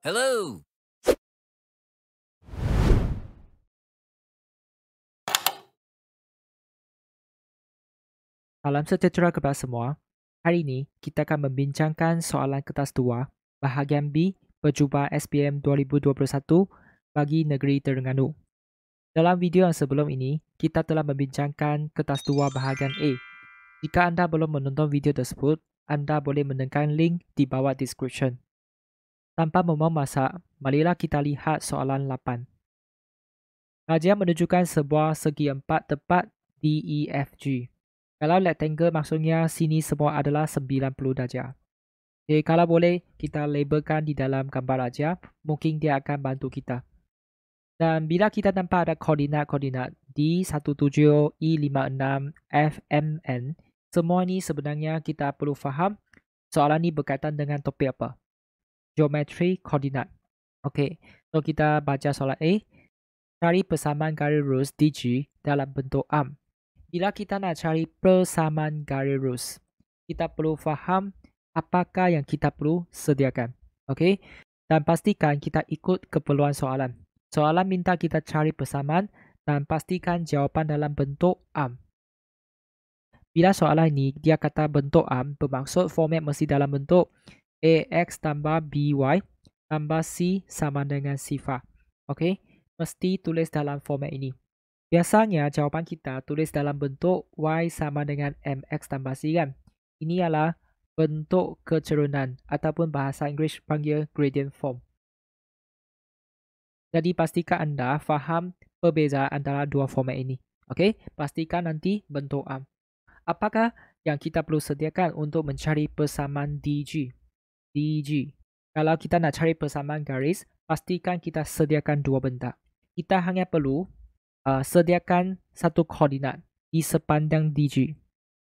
Hello. Salam sejahtera kepada semua. Hari ini kita akan membincangkan soalan kertas 2 bahagian B percubaan SPM 2021 bagi negeri Terengganu. Dalam video yang sebelum ini, kita telah membincangkan kertas 2 bahagian A. Jika anda belum menonton video tersebut, anda boleh menekan link di bawah description. Tanpa membuang masa, marilah kita lihat soalan 8. Kajian menunjukkan sebuah segi empat tepat DEFG. Kalau rectangle maksudnya sini semua adalah 90 darjah. Okay, kalau boleh kita labelkan di dalam gambar aja, mungkin dia akan bantu kita. Dan bila kita nampak ada koordinat-koordinat D17, E56, FMN, semua ini sebenarnya kita perlu faham soalan ini berkaitan dengan topik apa? Geometri koordinat. Okay, so kita baca soalan A. Cari persamaan garis lurus DG dalam bentuk arm. Bila kita nak cari persamaan garis lurus, kita perlu faham apakah yang kita perlu sediakan. Okey? Dan pastikan kita ikut keperluan soalan. Soalan minta kita cari persamaan dan pastikan jawapan dalam bentuk arm. Bila soalan ini dia kata bentuk arm, bermaksud format mesti dalam bentuk AX tambah BY tambah C sama dengan sifar. Okey? Mesti tulis dalam format ini. Biasanya jawapan kita tulis dalam bentuk Y sama dengan MX tambah C kan. Ini adalah bentuk kecerunan ataupun bahasa Inggeris panggil gradient form. Jadi pastikan anda faham perbezaan antara dua format ini. Okey, pastikan nanti bentuk arm. Apakah yang kita perlu sediakan untuk mencari persamaan DG? DG. Kalau kita nak cari persamaan garis, pastikan kita sediakan dua benda. Kita hanya perlu sediakan satu koordinat di sepanjang DG.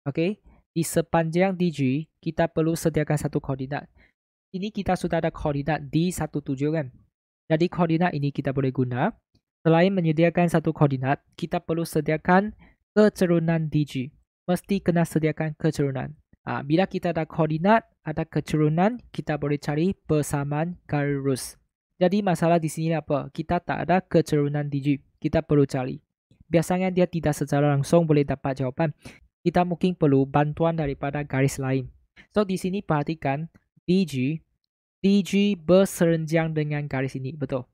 Okey, di sepanjang DG kita perlu sediakan satu koordinat. Ini kita sudah ada koordinat D17 kan. Jadi koordinat ini kita boleh guna. Selain menyediakan satu koordinat, kita perlu sediakan kecerunan DG. Mesti kena sediakan kecerunan. Bila kita ada koordinat, ada kecerunan, kita boleh cari persamaan garis lurus. Jadi masalah di sini apa? Kita tak ada kecerunan DG. Kita perlu cari. Biasanya dia tidak secara langsung boleh dapat jawapan. Kita mungkin perlu bantuan daripada garis lain. So di sini perhatikan DG berserenjang dengan garis ini. Betul.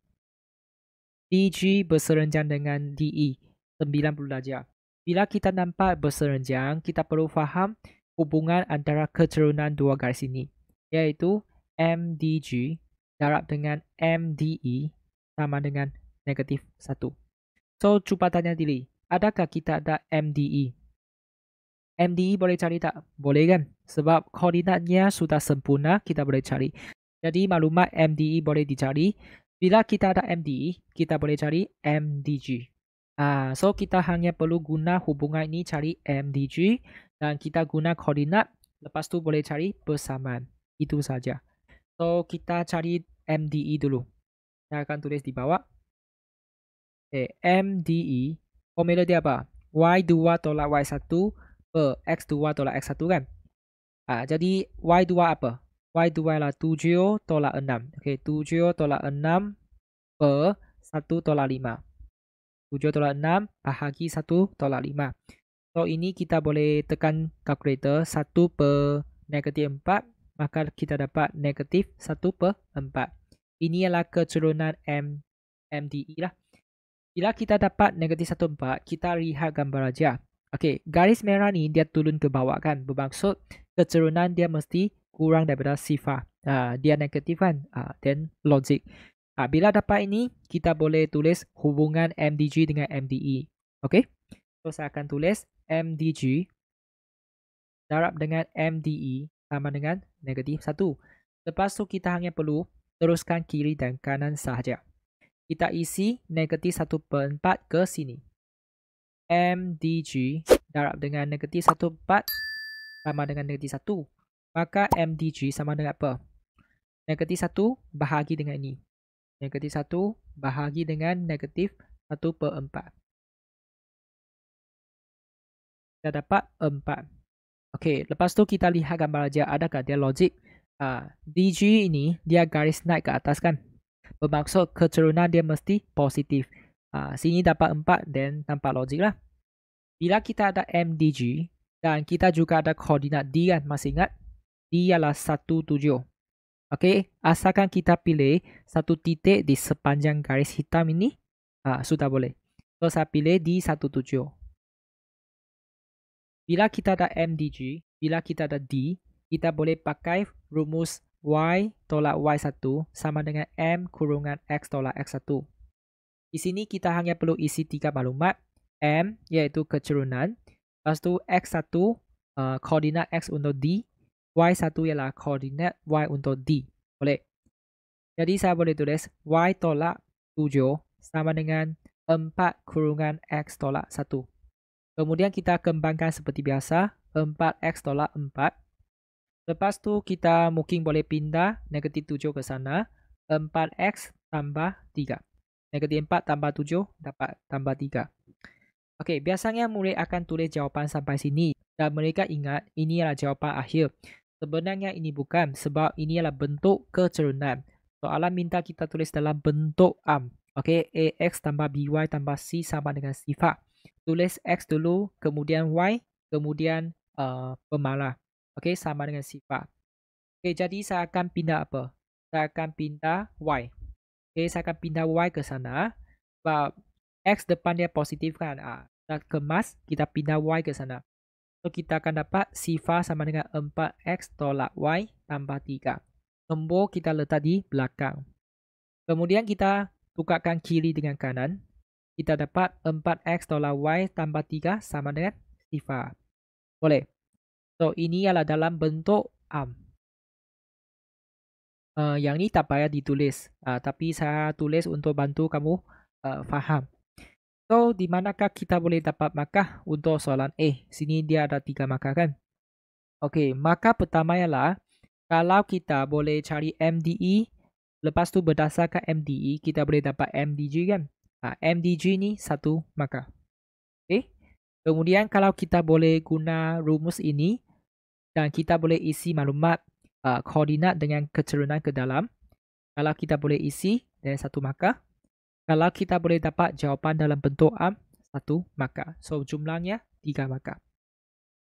DG berserenjang dengan DE 90 darjah. Bila kita nampak berserenjang, kita perlu faham hubungan antara kecerunan dua garis ini. Iaitu MDG darab dengan MDE sama dengan negatif 1. So, cuba tanya diri, adakah kita ada MDE? MDE boleh cari tak? Boleh kan? Sebab koordinatnya sudah sempurna, kita boleh cari. Jadi, maklumat MDE boleh dicari. Bila kita ada MDE, kita boleh cari MDG. So, kita hanya perlu guna hubungan ini cari MDG. Dan kita guna koordinat, lepas tu boleh cari persamaan. Itu saja. So, kita cari MDE dulu. Saya akan tulis di bawah. MDE, formula dia apa? Y2 tolak Y1 per X2 tolak X1 kan? Jadi Y2 apa? Y2 adalah 7 tolak 6. Okay, 7 tolak 6 per 1 tolak 5. 7 tolak 6 bahagi 1 tolak 5. So ini kita boleh tekan kalkulator 1 per negatif 4. Maka kita dapat negatif 1 per 4. Ini adalah kecerunan MDE lah. Bila kita dapat negatif 1/4, kita lihat gambar aja. Okey, garis merah ni dia turun ke bawah kan. Bermaksud kecerunan dia mesti kurang daripada sifar. Dia negatif kan. Then logik. Bila dapat ini, kita boleh tulis hubungan MDG dengan MDE. Okey. So saya akan tulis MDG darab dengan MDE sama dengan negatif 1. Lepas tu kita hanya perlu teruskan kiri dan kanan sahaja. Kita isi negatif 1/4 ke sini. MDG darab dengan negatif 1/4 sama dengan negatif 1. Maka MDG sama dengan apa? Negatif 1 bahagi dengan ini. Negatif 1 bahagi dengan negatif 1/4. Kita dapat 4. Okey, lepas tu kita lihat gambar aja. Adakah dia logik? DG ini dia garis naik ke atas kan? Bermaksud keturunan dia mesti positif. Sini dapat 4 dan nampak logik lah. Bila kita ada MDG dan kita juga ada koordinat D kan, masih ingat? D ialah 17. Okey, asalkan kita pilih satu titik di sepanjang garis hitam ini, sudah boleh. So, saya pilih D17. Bila kita ada MDG, bila kita ada D, kita boleh pakai rumus Y tolak Y1 sama dengan M kurungan X tolak X1. Di sini kita hanya perlu isi 3 maklumat. M iaitu keturunan. Lepas tu X1 koordinat X untuk D. Y1 ialah koordinat Y untuk D. Boleh. Jadi saya boleh tulis Y tolak 7 sama dengan 4 kurungan X tolak 1. Kemudian kita kembangkan seperti biasa. 4X tolak 4. Lepas tu kita mungkin boleh pindah negatif 7 ke sana. 4X tambah 3. Negatif 4 tambah 7 dapat tambah 3. Okey, biasanya murid akan tulis jawapan sampai sini. Dan mereka ingat ini adalah jawapan akhir. Sebenarnya ini bukan sebab ini adalah bentuk keturunan. Soalan minta kita tulis dalam bentuk am. Okey, AX tambah BY tambah C sama dengan sifat. Tulis X dulu, kemudian Y, kemudian pemalah. Okey, sama dengan sifat. Okey, jadi saya akan pindah apa? Saya akan pindah Y. Okey, saya akan pindah Y ke sana. Sebab X depan dia positif kan. Kita kemas, kita pindah Y ke sana. So, kita akan dapat sifar sama dengan 4X tolak Y tambah 3. Nombor kita letak di belakang. Kemudian kita tukarkan kiri dengan kanan. Kita dapat 4X tolak Y tambah 3 sama dengan sifar. Boleh. So, ini adalah dalam bentuk am. Yang ni tak payah ditulis. Tapi saya tulis untuk bantu kamu faham. So, di manakah kita boleh dapat markah untuk soalan A? Sini dia ada 3 markah kan? Okey, markah pertama ialah kalau kita boleh cari MDE, lepas tu berdasarkan MDE, kita boleh dapat MDG kan? MDG ni 1 markah. Okey. Kemudian kalau kita boleh guna rumus ini dan kita boleh isi maklumat koordinat dengan keturunan ke dalam. Kalau kita boleh isi dengan 1 markah. Kalau kita boleh dapat jawapan dalam bentuk am, 1 markah. So, jumlahnya 3 markah.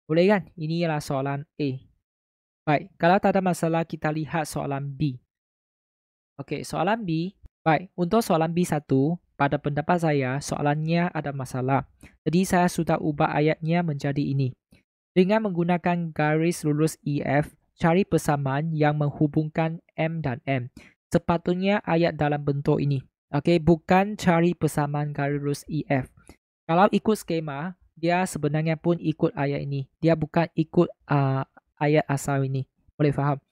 Boleh kan? Ini ialah soalan A. Baik, kalau tak ada masalah, kita lihat soalan B. Okey, soalan B. Baik, untuk soalan B1, pada pendapat saya, soalannya ada masalah. Jadi, saya sudah ubah ayatnya menjadi ini. Dengan menggunakan garis lurus EF, cari persamaan yang menghubungkan M dan M. Sepatutnya ayat dalam bentuk ini. Okey, bukan cari persamaan garis lurus EF. Kalau ikut skema, dia sebenarnya pun ikut ayat ini. Dia bukan ikut ayat asal ini. Boleh faham?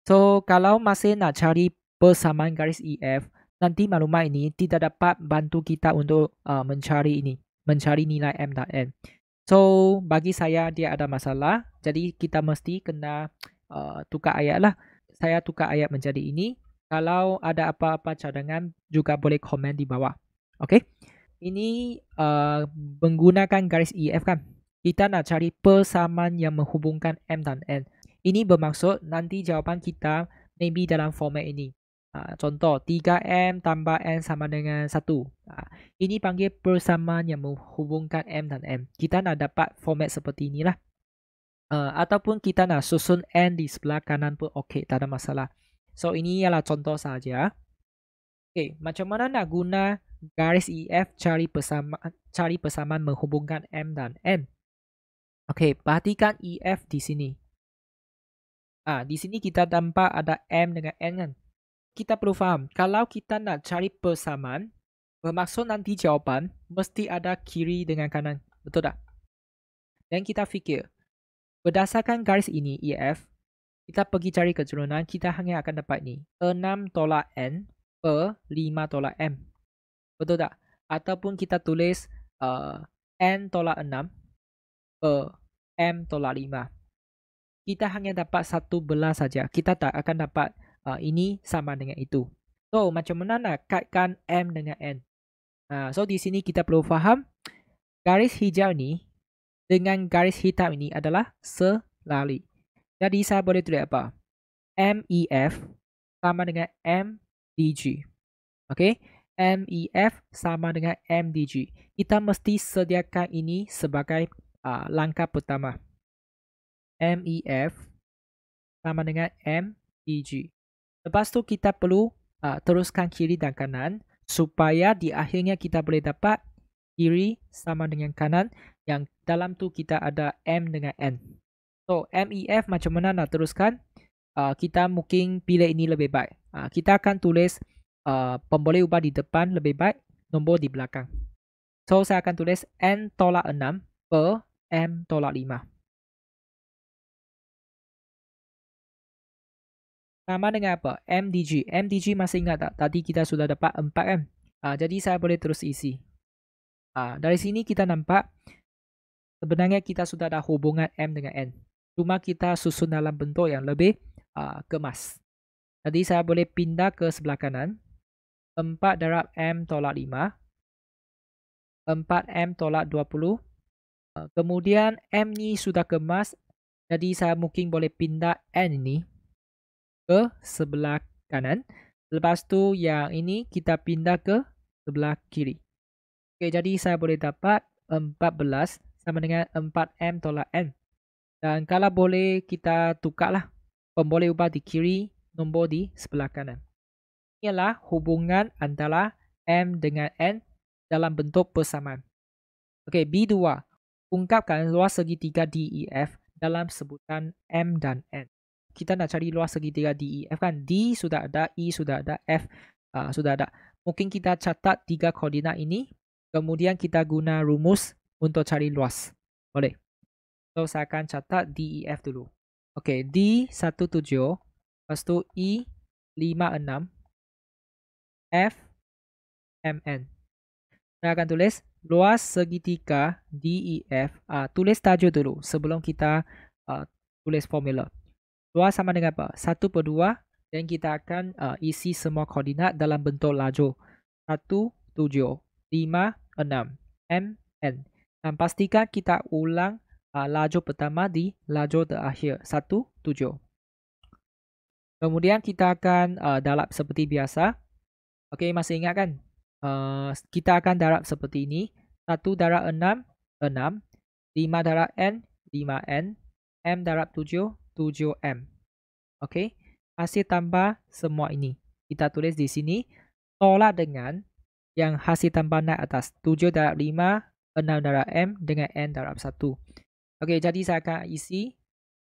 So, kalau masih nak cari persamaan garis EF, nanti maklumat ini tidak dapat bantu kita untuk mencari ini. Mencari nilai M dan N. So, bagi saya dia ada masalah. Jadi, kita mesti kena tukar ayat lah. Saya tukar ayat menjadi ini. Kalau ada apa-apa cadangan, juga boleh komen di bawah. Okey? Ini menggunakan garis EF kan. Kita nak cari persamaan yang menghubungkan M dan N. Ini bermaksud nanti jawapan kita maybe dalam format ini. Contoh, 3M tambah N sama dengan 1. Ini panggil persamaan yang menghubungkan M dan M. Kita nak dapat format seperti inilah. Ataupun kita nak susun N di sebelah kanan pun okey, tak ada masalah. So, ini ialah contoh saja. Okey, macam mana nak guna garis EF cari persamaan menghubungkan M dan N? Okey, perhatikan EF di sini. Di sini kita nampak ada M dengan N kan? Kita perlu faham, kalau kita nak cari persamaan, bermaksud nanti jawapan mesti ada kiri dengan kanan. Betul tak? Dan kita fikir, berdasarkan garis ini, EF, kita pergi cari keturunan, kita hanya akan dapat ni. 6 tolak N per 5 tolak M. Betul tak? Ataupun kita tulis N tolak 6 per M tolak 5. Kita hanya dapat satu belah saja. Kita tak akan dapat ini sama dengan itu. So, macam mana nak kaitkan M dengan N? So, di sini kita perlu faham garis hijau ni dengan garis hitam ini adalah selari. Jadi, saya boleh tulis apa? MEF sama dengan MDG. Okey, MEF sama dengan MDG. Kita mesti sediakan ini sebagai langkah pertama. MEF sama dengan MDG. Lepas tu kita perlu teruskan kiri dan kanan supaya di akhirnya kita boleh dapat kiri sama dengan kanan yang dalam tu kita ada M dengan N. So, MEF macam mana nak teruskan? Kita mungkin pilih ini lebih baik. Kita akan tulis pemboleh ubah di depan lebih baik, nombor di belakang. So, saya akan tulis N tolak 6 per M tolak 5. Sama dengan apa? MDG. MDG masih ingat tak? Tadi kita sudah dapat 4 kan? Jadi saya boleh terus isi. Dari sini kita nampak sebenarnya kita sudah ada hubungan M dengan N. Cuma kita susun dalam bentuk yang lebih kemas. Jadi saya boleh pindah ke sebelah kanan. 4 darab M tolak 5. 4M tolak 20. Kemudian M ni sudah kemas. Jadi saya mungkin boleh pindah N ini ke sebelah kanan. Lepas tu yang ini kita pindah ke sebelah kiri. Okey, jadi saya boleh dapat 14 sama dengan 4M tolak N. Dan kalau boleh kita tukarlah pemboleh ubah di kiri, nombor di sebelah kanan. Inilah hubungan antara M dengan N dalam bentuk persamaan. Okey, B2. Ungkapkan luas segitiga DEF dalam sebutan M dan N. Kita nak cari luas segitiga DEF kan? D sudah ada, E sudah ada, F sudah ada. Mungkin kita catat 3 koordinat ini. Kemudian kita guna rumus untuk cari luas. Boleh. So, saya akan catat DEF dulu. Okey, D 17. Lepas tu E 56. F MN. Saya akan tulis luas segitiga DEF. Tulis tajuk dulu sebelum kita tulis formula. Luas sama dengan apa? 1 per 2. Dan kita akan isi semua koordinat dalam bentuk lajur. 1, 7, 5, 6, MN. Dan pastikan kita ulang lajur pertama di lajur terakhir. 1, 7. Kemudian kita akan darab seperti biasa. Okey, masih ingat kan? Kita akan darab seperti ini. 1 darab 6, 6. 5 darab N, 5N. M darab 7, 7M. Okey. Hasil tambah semua ini. Kita tulis di sini. Tolak dengan yang hasil tambah naik atas. 7 darab 5, 6 darab M dengan N darab 1. Okey, jadi saya akan isi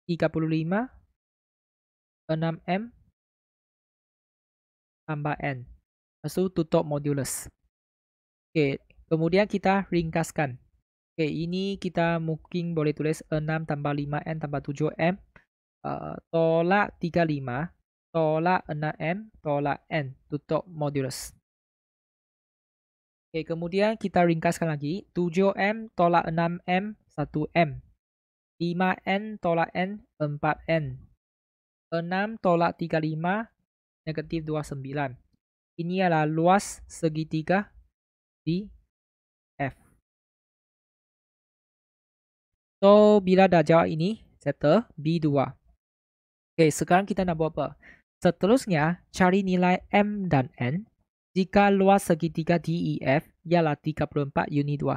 35, 6M tambah N. Lepas tu tutup modulus. Okey, kemudian kita ringkaskan. Okey, ini kita mungkin boleh tulis 6 tambah 5N tambah 7M. Tolak 35, tolak 6M, tolak N. Tutup modulus. Okey, kemudian kita ringkaskan lagi. 7M tolak 6M, 1M. 5N tolak N, 4N. 6 tolak 35, negatif 29. Ini adalah luas segitiga di F. So, bila dah jawab ini, settle B2. Okey, sekarang kita nak buat apa? Seterusnya, cari nilai M dan N jika luas segitiga DEF ialah 34 unit 2.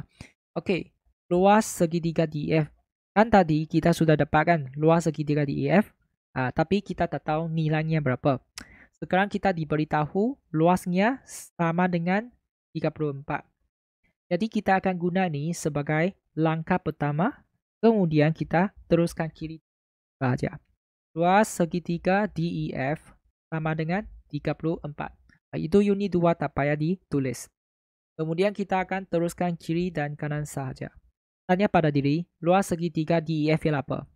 Okey, luas segitiga DEF. Kan tadi kita sudah dapatkan luas segitiga DEF, tapi kita tak tahu nilainya berapa. Sekarang kita diberitahu luasnya sama dengan 34. Jadi kita akan guna ni sebagai langkah pertama. Kemudian kita teruskan kiri saja. Luas segitiga DEF sama dengan 34. Itu unit 2 tak payah ditulis. Kemudian kita akan teruskan kiri dan kanan sahaja. Tanya pada diri, luas segitiga DEF ialah apa?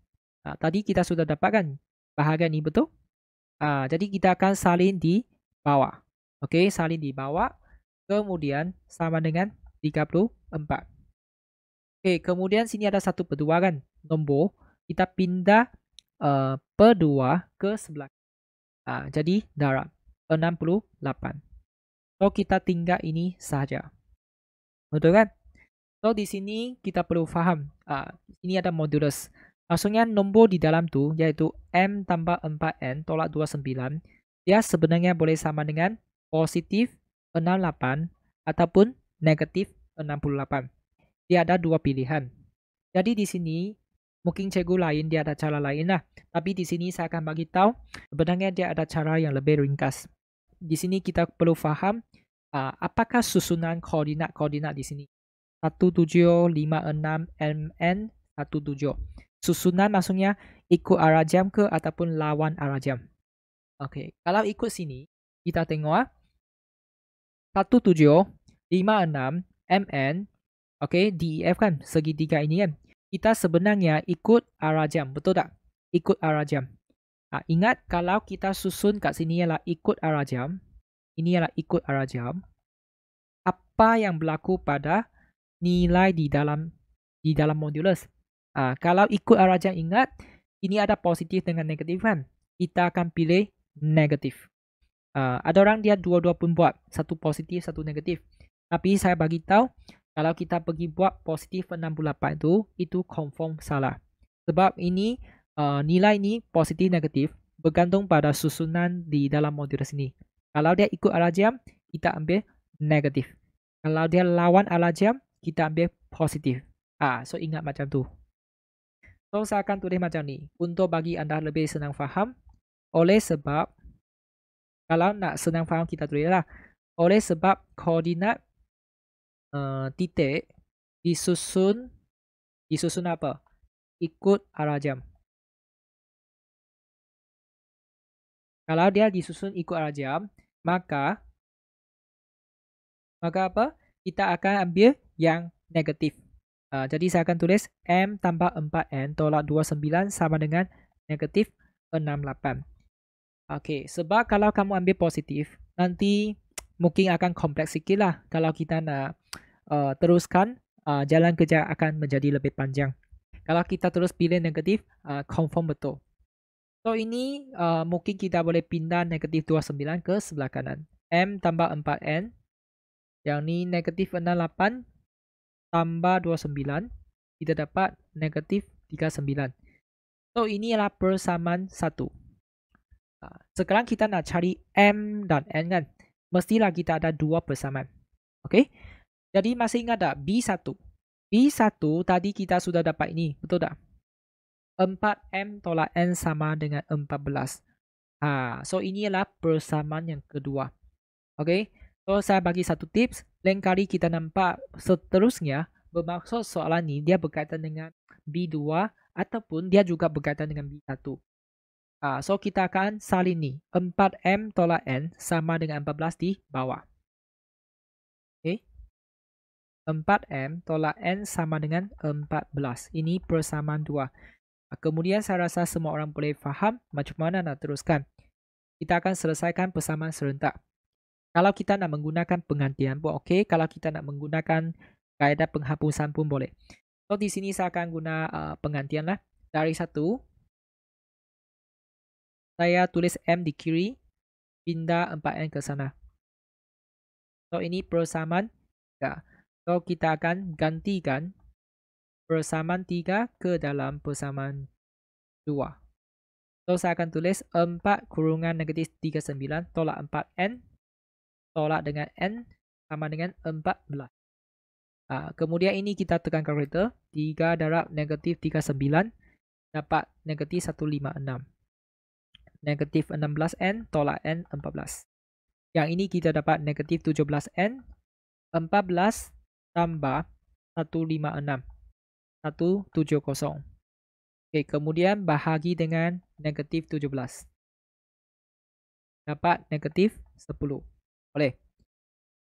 Tadi kita sudah dapatkan bahagian ini, betul? Jadi kita akan salin di bawah. Okey, salin di bawah. Kemudian sama dengan 34. Okey, kemudian sini ada 1 per 2 kan? Nombor. Kita pindah per 2 ke sebelah. Jadi darab 68. So, kita tinggal ini sahaja. Betul kan? So, di sini kita perlu faham. Ini ada modulus. Maksudnya nombor di dalam tu iaitu M tambah 4N tolak 29. Dia sebenarnya boleh sama dengan positif 68 ataupun negatif 68. Dia ada dua pilihan. Jadi di sini mungkin cikgu lain dia ada cara lain lah. Tapi di sini saya akan bagi tahu sebenarnya dia ada cara yang lebih ringkas. Di sini kita perlu faham apakah susunan koordinat di sini. 1756 MN 17. Susunan maksudnya ikut arah jam ke ataupun lawan arah jam. Okey, kalau ikut sini kita tengok 1756 MN. Okey, DEF kan segitiga ini kan. Kita sebenarnya ikut arah jam, betul tak? Ikut arah jam. Ingat kalau kita susun kat sini ialah ikut arah jam. Ini ialah ikut arah jam. Apa yang berlaku pada nilai di dalam modulus? Kalau ikut arah jam, ingat ini ada positif dengan negatif kan? Kita akan pilih negatif. Ada orang dia dua-dua pun buat, satu positif, satu negatif. Tapi saya bagi tahu kalau kita pergi buat positif 68 itu confirm salah. Sebab ini nilai ini positif negatif bergantung pada susunan di dalam modulus ini. Kalau dia ikut arah jam, kita ambil negatif. Kalau dia lawan arah jam, kita ambil positif. So ingat macam tu. So saya akan tulis macam ni untuk bagi anda lebih senang faham. Oleh sebab kalau nak senang faham kita tulislah. Oleh sebab koordinat titik disusun apa? Ikut arah jam. Kalau dia disusun ikut arah jam, maka apa? Kita akan ambil yang negatif. Jadi saya akan tulis M tambah 4N tolak 29 sama dengan negatif 68. Okey, sebab kalau kamu ambil positif, nanti mungkin akan kompleks sikit lah. Kalau kita nak teruskan, jalan kerja akan menjadi lebih panjang. Kalau kita terus pilih negatif, confirm betul. So ini mungkin kita boleh pindah negatif 29 ke sebelah kanan. M tambah 4N. Yang ni negatif 68 tambah 29. Kita dapat negatif 39. So ini adalah persamaan 1. Sekarang kita nak cari M dan N kan. Mestilah kita ada dua persamaan. Okey. Jadi masih ingat tak B1? B1 tadi kita sudah dapat ini. Betul tak? 4M tolak N sama dengan 14. So ini adalah persamaan yang kedua. Okey. So saya bagi satu tips. Lain kali kita nampak seterusnya bermaksud soalan ni dia berkaitan dengan B2 ataupun dia juga berkaitan dengan B1. So kita akan salin ni. 4M tolak N sama dengan 14 di bawah. Okay. 4M tolak N sama dengan 14. Ini persamaan 2. Kemudian saya rasa semua orang boleh faham macam mana nak teruskan. Kita akan selesaikan persamaan serentak. Kalau kita nak menggunakan penggantian pun okey. Kalau kita nak menggunakan kaedah penghapusan pun boleh. So di sini saya akan guna penggantian lah. Dari 1. Saya tulis M di kiri, pindah 4N ke sana. So ini persamaan 3. So kita akan gantikan persamaan 3 ke dalam persamaan 2. So saya akan tulis 4 kurungan negatif 39 tolak 4N tolak dengan N sama dengan 14. Kemudian ini kita tekan kalkulator. 3 darab negatif 39 dapat negatif 156. Negatif 16N tolak N 14. Yang ini kita dapat negatif 17N 14 tambah 156. 170. Okay, kemudian bahagi dengan negatif 17. Dapat negatif 10. Boleh.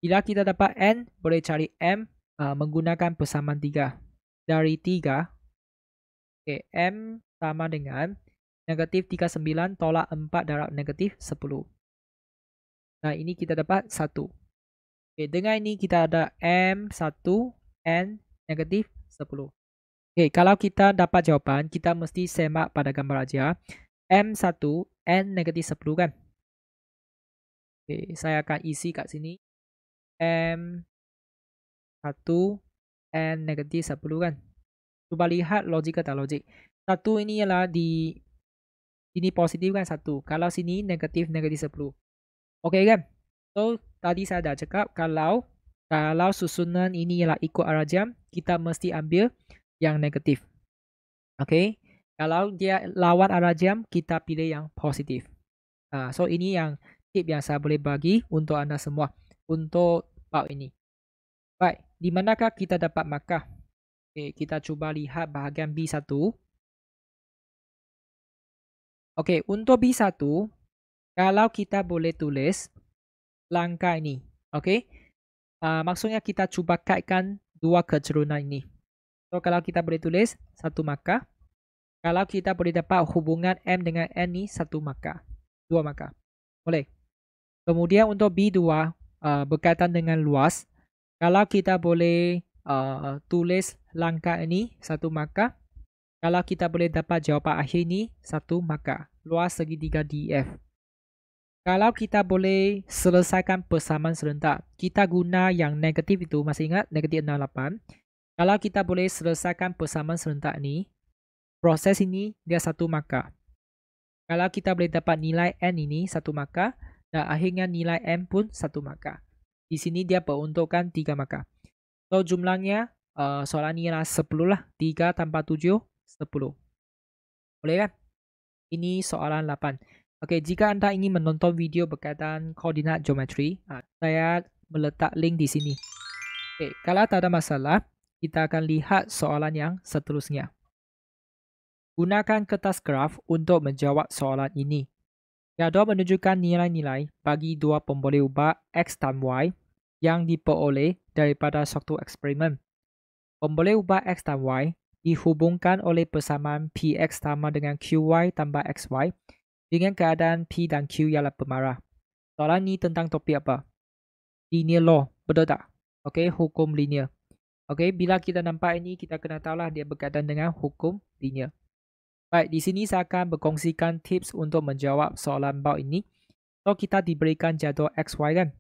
Bila kita dapat N, boleh cari M menggunakan persamaan 3. Dari 3, okay, M sama dengan negatif 39 tolak 4 darab negatif 10. Nah, ini kita dapat 1. Okay, dengan ini kita ada M1, N, negatif 10. Okay, kalau kita dapat jawapan, kita mesti semak pada gambar aja. M1, N, negatif 10 kan? Okay, saya akan isi kat sini. M1, N, negatif 10 kan? Cuba lihat logik atau logik. 1 ini ialah di sini positif kan 1. Kalau sini negatif 10. Okey kan? So tadi saya dah cakap kalau susunan ini ialah ikut arah jam, kita mesti ambil yang negatif. Okay. Kalau dia lawan arah jam, kita pilih yang positif. So ini yang tip yang saya boleh bagi untuk anda semua untuk bab ini. Baik, di manakah kita dapat markah? Okay, kita cuba lihat bahagian B1. Okay, untuk B1, kalau kita boleh tulis langkah ini. Okay, maksudnya kita cuba kaitkan dua kecerunan ini. So kalau kita boleh tulis satu markah, kalau kita boleh dapat hubungan M dengan N ni satu markah, dua markah. Boleh. Kemudian untuk B2 berkaitan dengan luas, kalau kita boleh tulis langkah ini satu markah, kalau kita boleh dapat jawapan akhir ni satu markah, luas segitiga DF. Kalau kita boleh selesaikan persamaan serentak, kita guna yang negatif itu, masih ingat negatif 68. Kalau kita boleh selesaikan persamaan serentak ni, proses ini dia satu markah. Kalau kita boleh dapat nilai N ini satu markah dan akhirnya nilai M pun satu markah. Di sini dia peruntukkan 3 markah. So jumlahnya soalan ni ialah 10 lah. 3 tambah 7, 10. Boleh kan? Ini soalan 8. Okey, jika anda ingin menonton video berkaitan koordinat geometri, saya meletak link di sini. Okey, kalau tak ada masalah, kita akan lihat soalan yang seterusnya. Gunakan kertas graf untuk menjawab soalan ini. Jadual menunjukkan nilai-nilai bagi dua pemboleh ubah X dan Y yang diperoleh daripada suatu eksperimen. Pemboleh ubah X dan Y dihubungkan oleh persamaan Px sama dengan Qy tambah Xy dengan keadaan P dan Q ialah pemarah. Soalan ni tentang topik apa? Linear law, betul tak? Okey, hukum linear. Okey, bila kita nampak ini, kita kena tahulah dia berkaitan dengan hukum linear. Baik, di sini saya akan berkongsikan tips untuk menjawab soalan bab ini. So, kita diberikan jadual XY kan?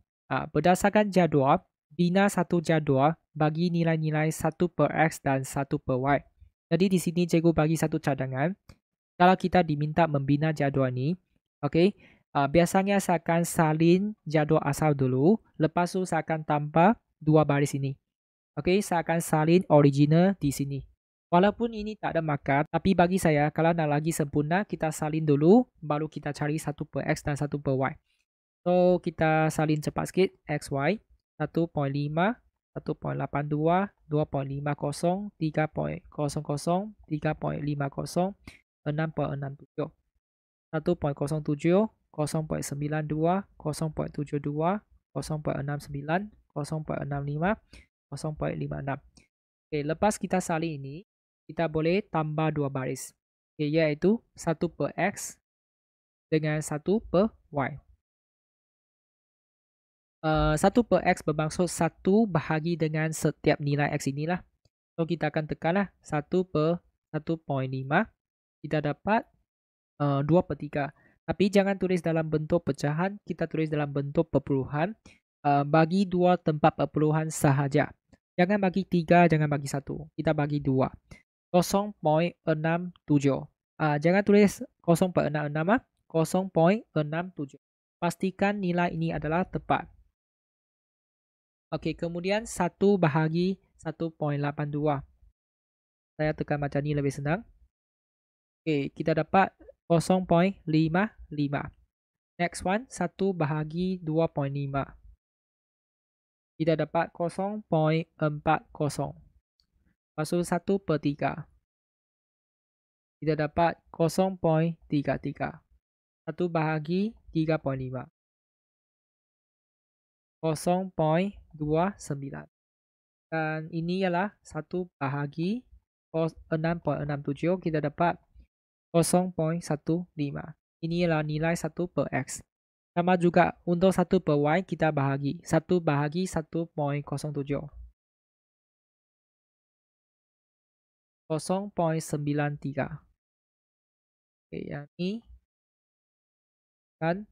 Berdasarkan jadual, bina satu jadual bagi nilai-nilai 1 per X dan 1 per Y. Jadi, di sini cikgu bagi satu cadangan. Kalau kita diminta membina jadual ni, okay, biasanya saya akan salin jadual asal dulu. Lepas tu, saya akan tambah dua baris ini. Okay, saya akan salin original di sini. Walaupun ini tak ada markah, tapi bagi saya, kalau nak lagi sempurna, kita salin dulu, baru kita cari 1 per X dan 1 per Y. So, kita salin cepat sikit, XY, 1.5, 1.82, 2.50, 3.00, 3.50, 6.67, 1.07, 0.92, 0.72, 0.69, 0.65, 0.56. Okay, lepas kita salin ini, kita boleh tambah dua baris, okay, iaitu 1 per X dengan 1 per Y. 1 per X bermaksud 1 bahagi dengan setiap nilai X inilah. So kita akan tekanlah 1 per 1.5. Kita dapat 2 per 3. Tapi jangan tulis dalam bentuk pecahan, kita tulis dalam bentuk perpuluhan. Bagi 2 tempat perpuluhan sahaja. Jangan bagi 3, jangan bagi 1. Kita bagi 2. 0.67. Jangan tulis 0.66, 0.67. Pastikan nilai ini adalah tepat. Okey, kemudian 1 bahagi 1.82. Saya tekan macam ni lebih senang. Okey, kita dapat 0.55. Next one, 1 bahagi 2.5. Kita dapat 0.40. Lepas tu 1 per 3. Kita dapat 0.33. 1 bahagi 3.5. 0.29. Dan ini ialah 1 bahagi 6.67. Kita dapat 0.15. Ini ialah nilai 1 per X. Sama juga untuk 1 per Y kita bahagi. 1 bahagi 1.07. 0.93. Okay, yang ini kan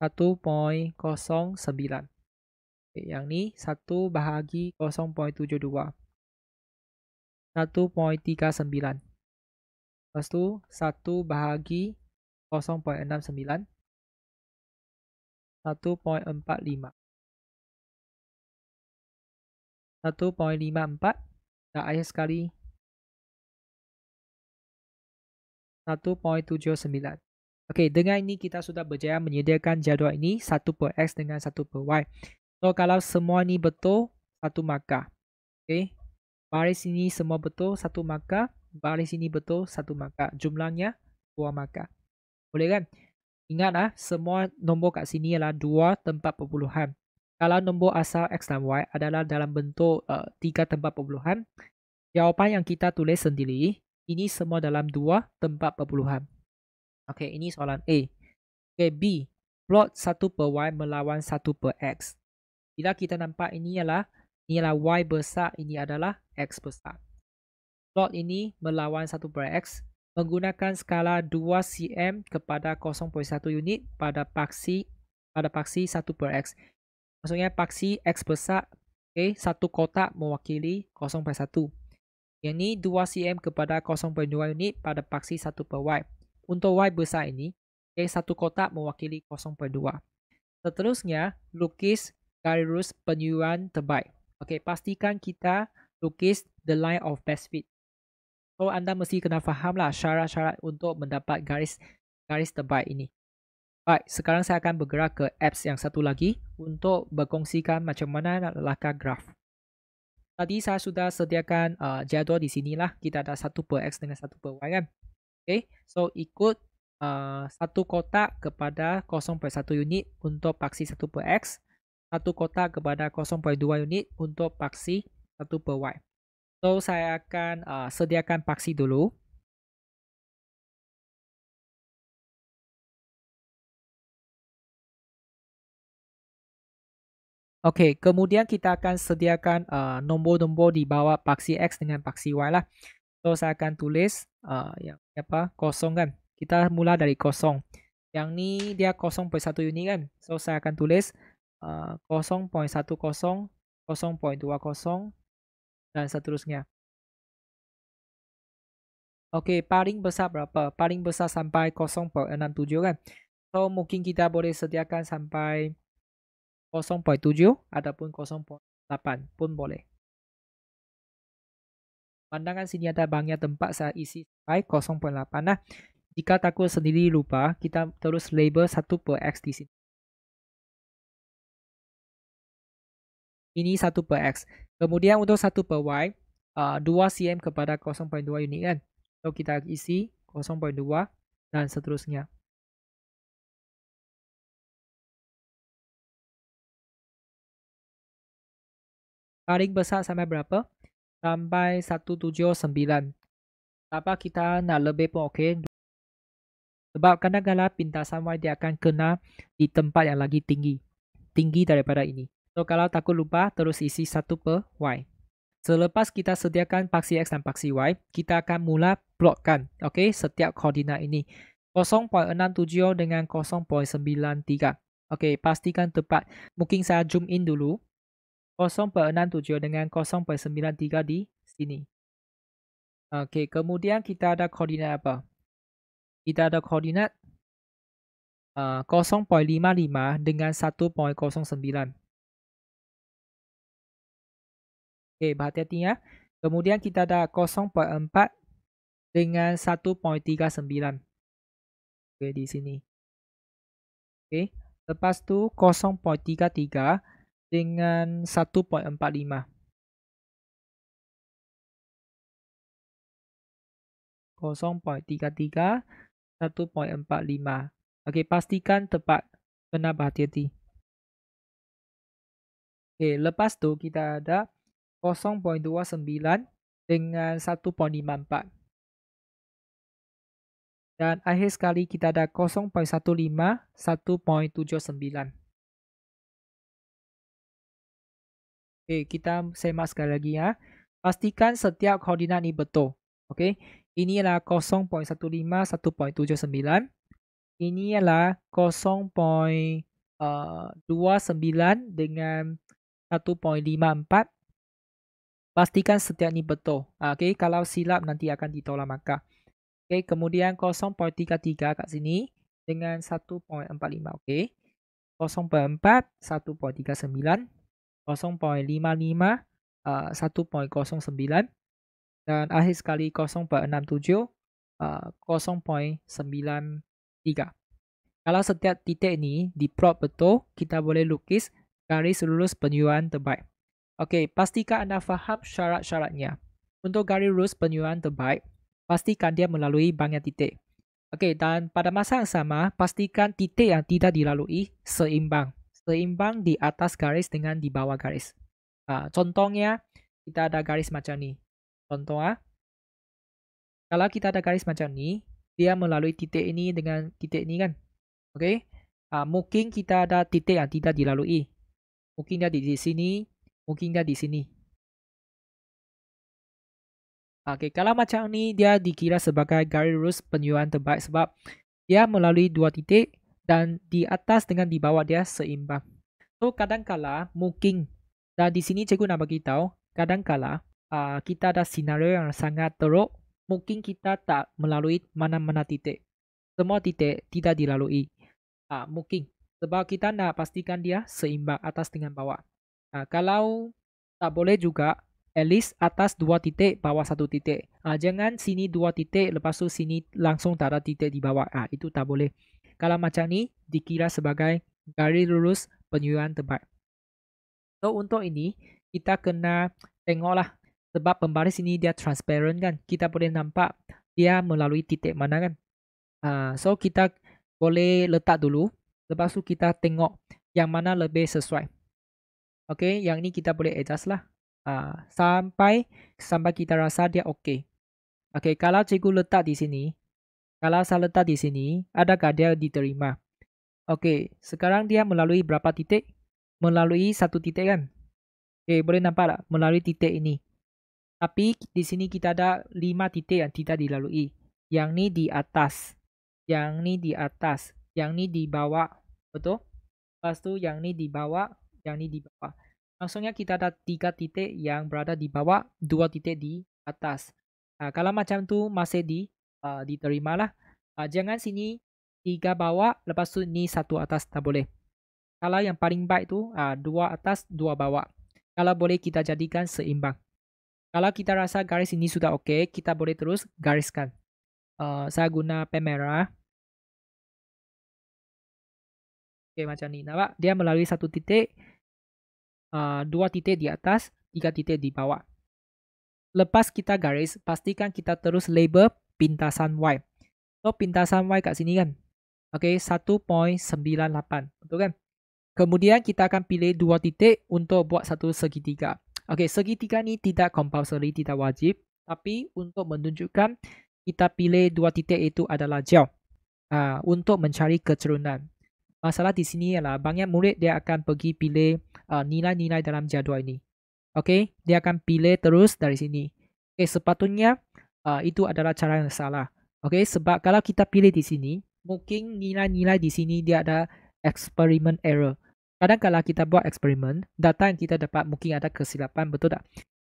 1.09. Okay, yang ni 1 bahagi 0.72. 1.39. Lepas tu 1 bahagi 0.69. 1.45. 1.54. Dan akhir sekali 1.79. Okey, dengan ini kita sudah berjaya menyediakan jadual ini 1/x dengan 1/y. So, kalau semua ni betul, 1 markah. Okey. Baris ini semua betul, 1 markah. Baris ini betul, 1 markah. Jumlahnya 2 markah. Boleh kan? Ingat semua nombor kat sini adalah 2 tempat perpuluhan. Kalau nombor asal x dan y adalah dalam bentuk 3 tempat perpuluhan, jawapan yang kita tulis sendiri, ini semua dalam 2 tempat perpuluhan. Okey, ini soalan A. Okey, B. Plot 1/y melawan 1/x. Bila kita nampak ini adalah y besar, ini adalah x besar. Plot ini melawan 1/x menggunakan skala 2 cm kepada 0.1 unit pada paksi 1/x. Maksudnya paksi x besar, okay, satu kotak mewakili 0.1. Yang ni 2 cm kepada 0.2 unit pada paksi 1/y. Untuk y besar ini, okay, satu kotak mewakili 0.2. Seterusnya, lukis garis lurus penyuian terbaik. Okay, pastikan kita lukis the line of best fit. So, anda mesti kena fahamlah syarat-syarat untuk mendapat garis terbaik ini. Baik, sekarang saya akan bergerak ke apps yang satu lagi untuk berkongsikan macam mana nak letakkan graf. Tadi saya sudah sediakan jadual di sinilah. Kita ada 1/x dengan 1/y kan. Okay, so ikut satu kotak kepada 0.1 unit untuk paksi 1/x. Satu kotak kepada 0.2 unit untuk paksi 1/y. So, saya akan sediakan paksi dulu. Okey, kemudian kita akan sediakan nombor-nombor di bawah paksi X dengan paksi Y lah. So, saya akan tulis yang kosong kan. Kita mula dari kosong. Yang ni dia 0.1 unit kan. So, saya akan tulis 0.10, 0.20 dan seterusnya. Okey, paling besar berapa? Paling besar sampai 0.67 kan. So, mungkin kita boleh sediakan sampai 0.7 ataupun 0.8 pun boleh. Pandangan sini ada banyak tempat saya isi sampai 0.8 lah. Jika takut sendiri lupa, kita terus label 1/x di sini. Ini 1/x. Kemudian untuk 1/y, 2 cm kepada 0.2 unit kan. So, kita isi 0.2 dan seterusnya. Paling besar sampai berapa? Sampai 179. Apa kita nak lebih pun okey. Sebab kadang-kadang pintasan Y dia akan kena di tempat yang lagi tinggi daripada ini. So, kalau takut lupa, terus isi 1/y. Selepas kita sediakan paksi X dan paksi Y, kita akan mula plotkan setiap koordinat ini. 0.67 dengan 0.93. Okey, pastikan tepat. Mungkin saya zoom in dulu. 0.67 dengan 0.93 di sini. Okey, kemudian kita ada koordinat apa? Kita ada koordinat 0.55 dengan 1.09. Okey, berhati-hati ya. Kemudian kita ada 0.4 dengan 1.39. Okey, di sini. Okey, lepas tu 0.33 dengan 1.45. 0.33, 1.45. Okey, pastikan tepat. Kena berhati-hati. Okey, lepas tu kita ada 0.29 dengan 1.54. Dan akhir sekali kita ada 0.15, 1.79. Okey, kita semak sekali lagi ya. Pastikan setiap koordinat ni betul. Okey, ini adalah 0.15, 1.79. Ini adalah 0.29 dengan 1.54. Pastikan setiap ni betul. Okey, kalau silap nanti akan ditolak markah. Okey, kemudian 0.33 kat sini dengan 1.45. Okey. 0.4, 1.39, 0.55, 1.09, dan akhir sekali 0.67, 0.93. Kalau setiap titik ini diplot betul, kita boleh lukis garis lurus penyuruhan terbaik. Okey, pastikan anda faham syarat-syaratnya. Untuk garis lurus penyuruhan terbaik, pastikan dia melalui banyak titik. Okey, dan pada masa yang sama, pastikan titik yang tidak dilalui seimbang. Seimbang di atas garis dengan di bawah garis. Contohnya, kita ada garis macam ni. Contoh kalau kita ada garis macam ni, dia melalui titik ini dengan titik ini kan. Okey, mungkin kita ada titik yang tidak dilalui. Mungkin dia di sini, mungkin dia di sini. Okey, kalau macam ni dia dikira sebagai garis lurus penyuruhan terbaik sebab dia melalui dua titik dan di atas dengan di bawah dia seimbang. So kadang-kala mungkin dan di sini cikgu nak bagi tahu, kadang-kala kita ada senario yang sangat teruk, mungkin kita tak melalui mana-mana titik. Semua titik tidak dilalui. Mungkin sebab kita nak pastikan dia seimbang atas dengan bawah. Kalau tak boleh juga, at least atas dua titik, bawah satu titik. Jangan sini dua titik, lepas tu sini langsung tak ada titik di bawah. Itu tak boleh. Kalau macam ni, dikira sebagai garis lurus penyuruhan terbaik. So untuk ini, kita kena tengoklah. Sebab pembaris ini dia transparent kan. Kita boleh nampak dia melalui titik mana kan. So kita boleh letak dulu. Lepas tu kita tengok yang mana lebih sesuai. Okey, yang ni kita boleh adjust lah. Sampai kita rasa dia okey. Okey, kalau cikgu letak di sini. Kalau saya letak di sini, adakah dia diterima? Okey, sekarang dia melalui berapa titik? Melalui satu titik kan? Okey, boleh nampak tak? Melalui titik ini. Tapi di sini kita ada 5 titik yang tidak dilalui. Yang ni di atas. Yang ni di atas. Yang ni di bawah. Betul? Lepas tu yang ni di bawah. Yang ni di bawah. Maksudnya kita ada 3 titik yang berada di bawah. 2 titik di atas. Kalau macam tu masih diterima lah. Jangan sini 3 bawah. Lepas tu ni 1 atas. Tak boleh. Kalau yang paling baik tu 2 atas 2 bawah. Kalau boleh kita jadikan seimbang. Kalau kita rasa garis ini sudah okey, kita boleh terus gariskan. Saya guna pen merah. Okey, macam ni. Nampak? Dia melalui satu titik, 2 titik di atas, 3 titik di bawah. Lepas kita garis, pastikan kita terus label pintasan Y. So, pintasan Y kat sini kan. Okey, 1.98. Betul kan? Kemudian kita akan pilih 2 titik untuk buat satu segitiga. Okey, segitiga ni tidak compulsory, tidak wajib. Tapi untuk menunjukkan kita pilih 2 titik itu adalah jauh. Untuk mencari keturunan. Masalah di sini ialah banyak murid dia akan pergi pilih nilai-nilai dalam jadual ini. Okey, dia akan pilih terus dari sini. Okey, sepatutnya itu adalah cara yang salah. Okey, sebab kalau kita pilih di sini, mungkin nilai-nilai di sini dia ada experiment error. Kadang-kadang kita buat eksperimen, data yang kita dapat mungkin ada kesilapan, betul tak?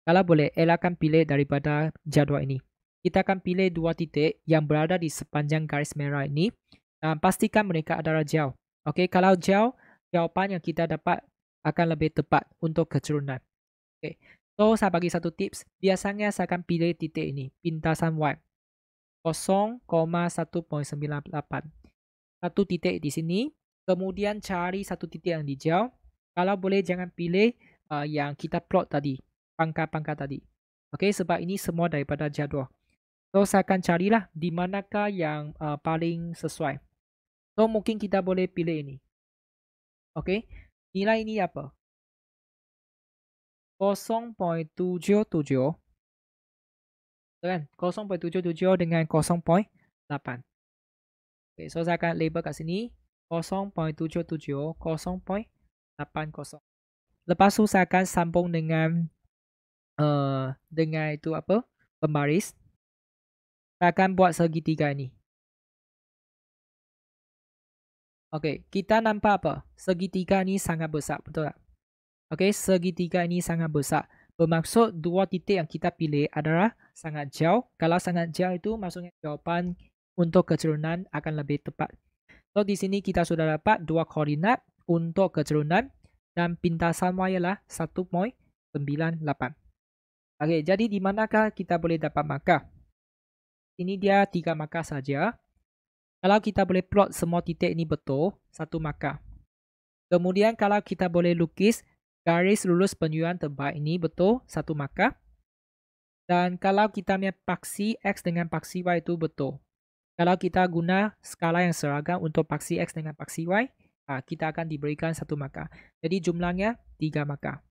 Kalau boleh, elakkan pilih daripada jadual ini. Kita akan pilih 2 titik yang berada di sepanjang garis merah ini. Pastikan mereka adalah jauh. Okey, kalau jauh, jawapan yang kita dapat akan lebih tepat untuk keturunan. Okey, so saya bagi satu tips. Biasanya saya akan pilih titik ini, pintasan Y. 0,1.98. Satu titik di sini. Kemudian cari satu titik yang di jauh. Kalau boleh jangan pilih yang kita plot tadi. Pangkat-pangkat tadi. Okey, sebab ini semua daripada jadual. So, saya akan carilah di manakah yang paling sesuai. So, mungkin kita boleh pilih ini. Okey, nilai ini apa? 0.77. Kan? 0.77 dengan 0.8. Okay, so saya akan label kat sini 0.77, 0.80. Lepas tu saya akan sambung dengan itu apa? Pembaris. Saya akan buat segitiga ini. Okey, kita nampak apa? Segitiga ini sangat besar, betul tak? Okey, segitiga ini sangat besar. Bermaksud 2 titik yang kita pilih adalah sangat jauh. Kalau sangat jauh itu maksudnya jawapan untuk keturunan akan lebih tepat. So di sini kita sudah dapat 2 koordinat untuk kecerunan dan pintasan Y ialah 1.98. Okey, jadi di manakah kita boleh dapat markah? Ini dia 3 markah saja. Kalau kita boleh plot semua titik ini betul, 1 markah. Kemudian kalau kita boleh lukis garis lurus penyuian terbaik ini betul, 1 markah. Dan kalau kita punya paksi X dengan paksi Y itu betul. Kalau kita guna skala yang seragam untuk paksi X dengan paksi Y, kita akan diberikan 1 markah. Jadi jumlahnya 3 markah.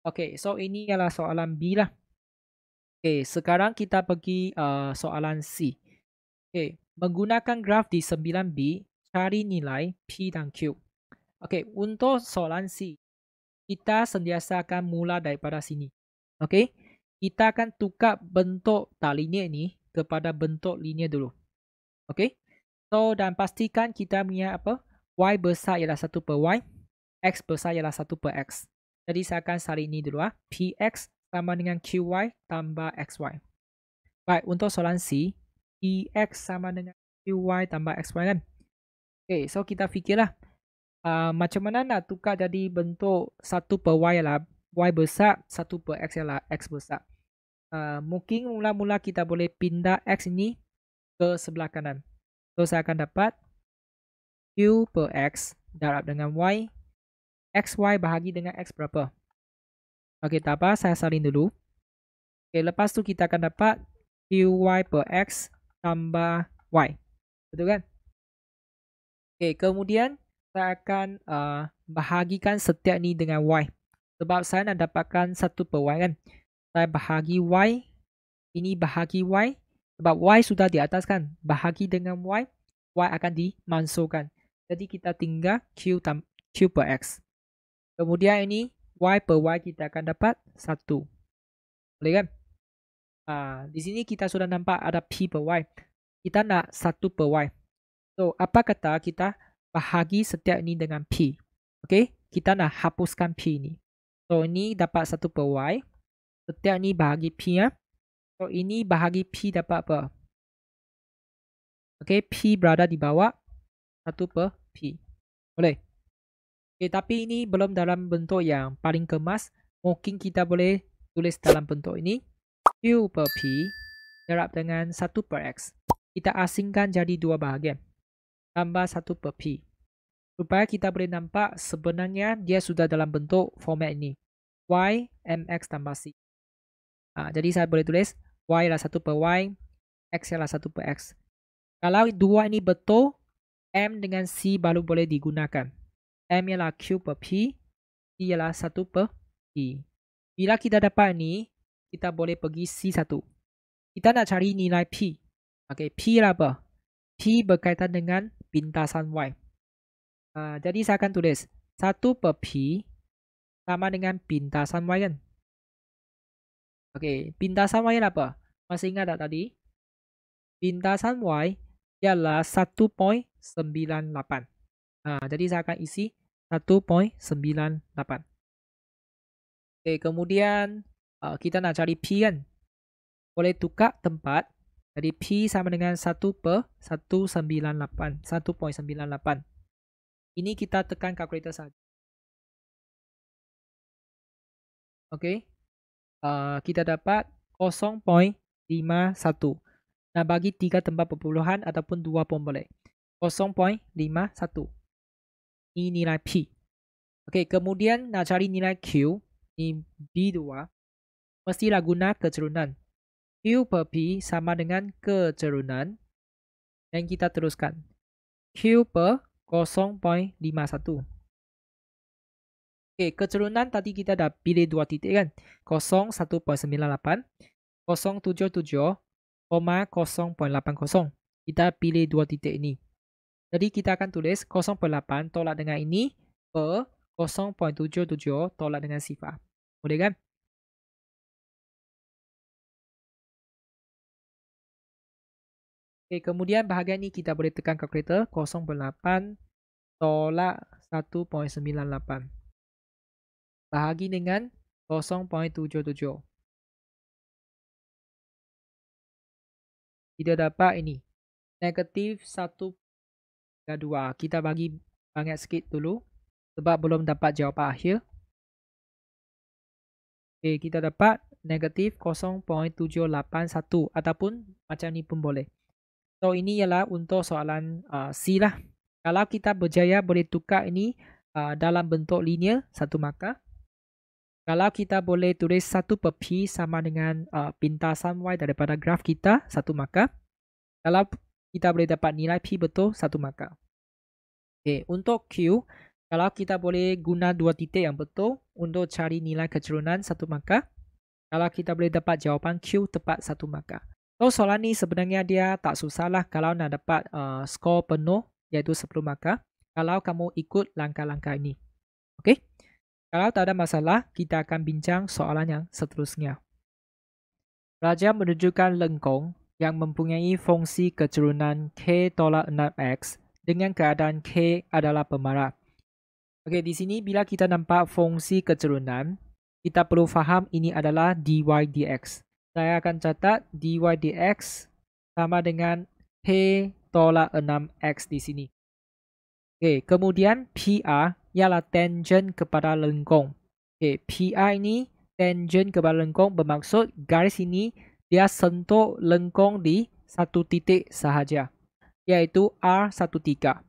Okey, so ini ialah soalan B lah. Okey, sekarang kita pergi soalan C. Okey, menggunakan graf di 9B, cari nilai P dan Q. Okey, untuk soalan C, kita sentiasa akan mula daripada sini. Okey, kita akan tukar bentuk tak linear ini kepada bentuk linear dulu. Okey. So, dan pastikan kita punya apa? Y besar ialah 1 per Y. X besar ialah 1 per X. Jadi, saya akan salin ini dulu. PX sama dengan QY tambah XY. Baik, untuk soalan C, PX sama dengan QY tambah XY kan? Okay, so kita fikirlah. Macam mana nak tukar jadi bentuk 1 per Y ialah Y besar, 1 per X ialah X besar. Mungkin mula-mula kita boleh pindah X ini ke sebelah kanan. So, saya akan dapat Q per X darab dengan Y. XY bahagi dengan X berapa? Okey, tak apa. Saya salin dulu. Okey, lepas tu kita akan dapat QY per X tambah Y. Betul kan? Okey, kemudian saya akan bahagikan setiap ni dengan Y. Sebab saya nak dapatkan 1 per Y kan? Saya bahagi Y. Ini bahagi Y. Sebab Y sudah di atas kan? Bahagi dengan Y. Y akan dimasukkan. Jadi kita tinggal Q per X. Kemudian ini Y per Y kita akan dapat 1. Boleh kan? Di sini kita sudah nampak ada P per Y. Kita nak 1 per Y. So, apa kata kita bahagi setiap ini dengan P. Okay? Kita nak hapuskan P ini. So, ini dapat 1 per Y. Setiap ini bahagi P ya. So, ini bahagi P dapat apa? Okay, P berada di bawah 1 per P. Boleh? Okay, tapi ini belum dalam bentuk yang paling kemas. Mungkin kita boleh tulis dalam bentuk ini. Q per P darab dengan 1 per X. Kita asingkan jadi 2 bahagian. Tambah 1 per P. Supaya kita boleh nampak sebenarnya dia sudah dalam bentuk format ini. Y, MX tambah C. Jadi saya boleh tulis Y adalah 1 per Y. X adalah 1 per X. Kalau 2 ini betul, M dengan C baru boleh digunakan. M ialah Q per P. C ialah 1 per P. Bila kita dapat ini, kita boleh pergi C1. Kita nak cari nilai P. Okay, P ialah apa? P berkaitan dengan pintasan Y. Jadi saya akan tulis 1 per P sama dengan pintasan Y kan? Okay, pintasan Y ialah apa? Masih ingat tak tadi? Pintasan Y ialah 1.98. Jadi saya akan isi 1.98. Okay, kemudian kita nak cari P kan? Boleh tukar tempat. Jadi P sama dengan 1 per 198. 1.98. Ini kita tekan kalkulator saja. Okay. Kita dapat 0.51. Nak bagi 3 tempat perpuluhan ataupun 2 pun boleh. 0.51. Ini nilai P. Okay, kemudian nak cari nilai Q. Ini B2. Mestilah guna kecerunan. Q per P sama dengan kecerunan. Dan kita teruskan. Q per 0.51. Okay, kecerunan tadi kita dah pilih 2 titik kan. 0.1.98. 0.77, 0.80. Kita pilih 2 titik ini. Jadi kita akan tulis 0.8 tolak dengan ini per 0.77 tolak dengan sifar. Boleh kan? Okay, kemudian bahagian ini kita boleh tekan kalkulator 0.8 tolak 1.98. Bahagi dengan 0.77. Kita dapat ini. Negatif 1.2. Kita bagi banyak sikit dulu. sebab belum dapat jawapan akhir. Okay, kita dapat negatif 0.781 ataupun macam ni pun boleh. So ini ialah untuk soalan C lah. Kalau kita berjaya boleh tukar ini dalam bentuk linear 1 markah. Kalau kita boleh tulis 1/P sama dengan pintasan Y daripada graf kita 1 markah. Kalau kita boleh dapat nilai P betul 1 markah. Okay, untuk Q, kalau kita boleh guna 2 titik yang betul untuk cari nilai kecerunan 1 markah. Kalau kita boleh dapat jawapan Q tepat 1 markah. So soalan ni sebenarnya dia tak susah lah kalau nak dapat skor penuh iaitu 10 markah. Kalau kamu ikut langkah-langkah ini. Okay? Kalau tak ada masalah, kita akan bincang soalan yang seterusnya. Raja menunjukkan lengkung yang mempunyai fungsi kecerunan K tolak 6X dengan keadaan K adalah pemarah. Okey, di sini bila kita nampak fungsi kecerunan, kita perlu faham ini adalah dy dx. Saya akan catat dy dx sama dengan K tolak 6X di sini. Okey, kemudian PR ialah tangent kepada lengkung. Okey, PR ini tangent kepada lengkung bermaksud garis ini dia sentuh lengkung di satu titik sahaja, iaitu R13.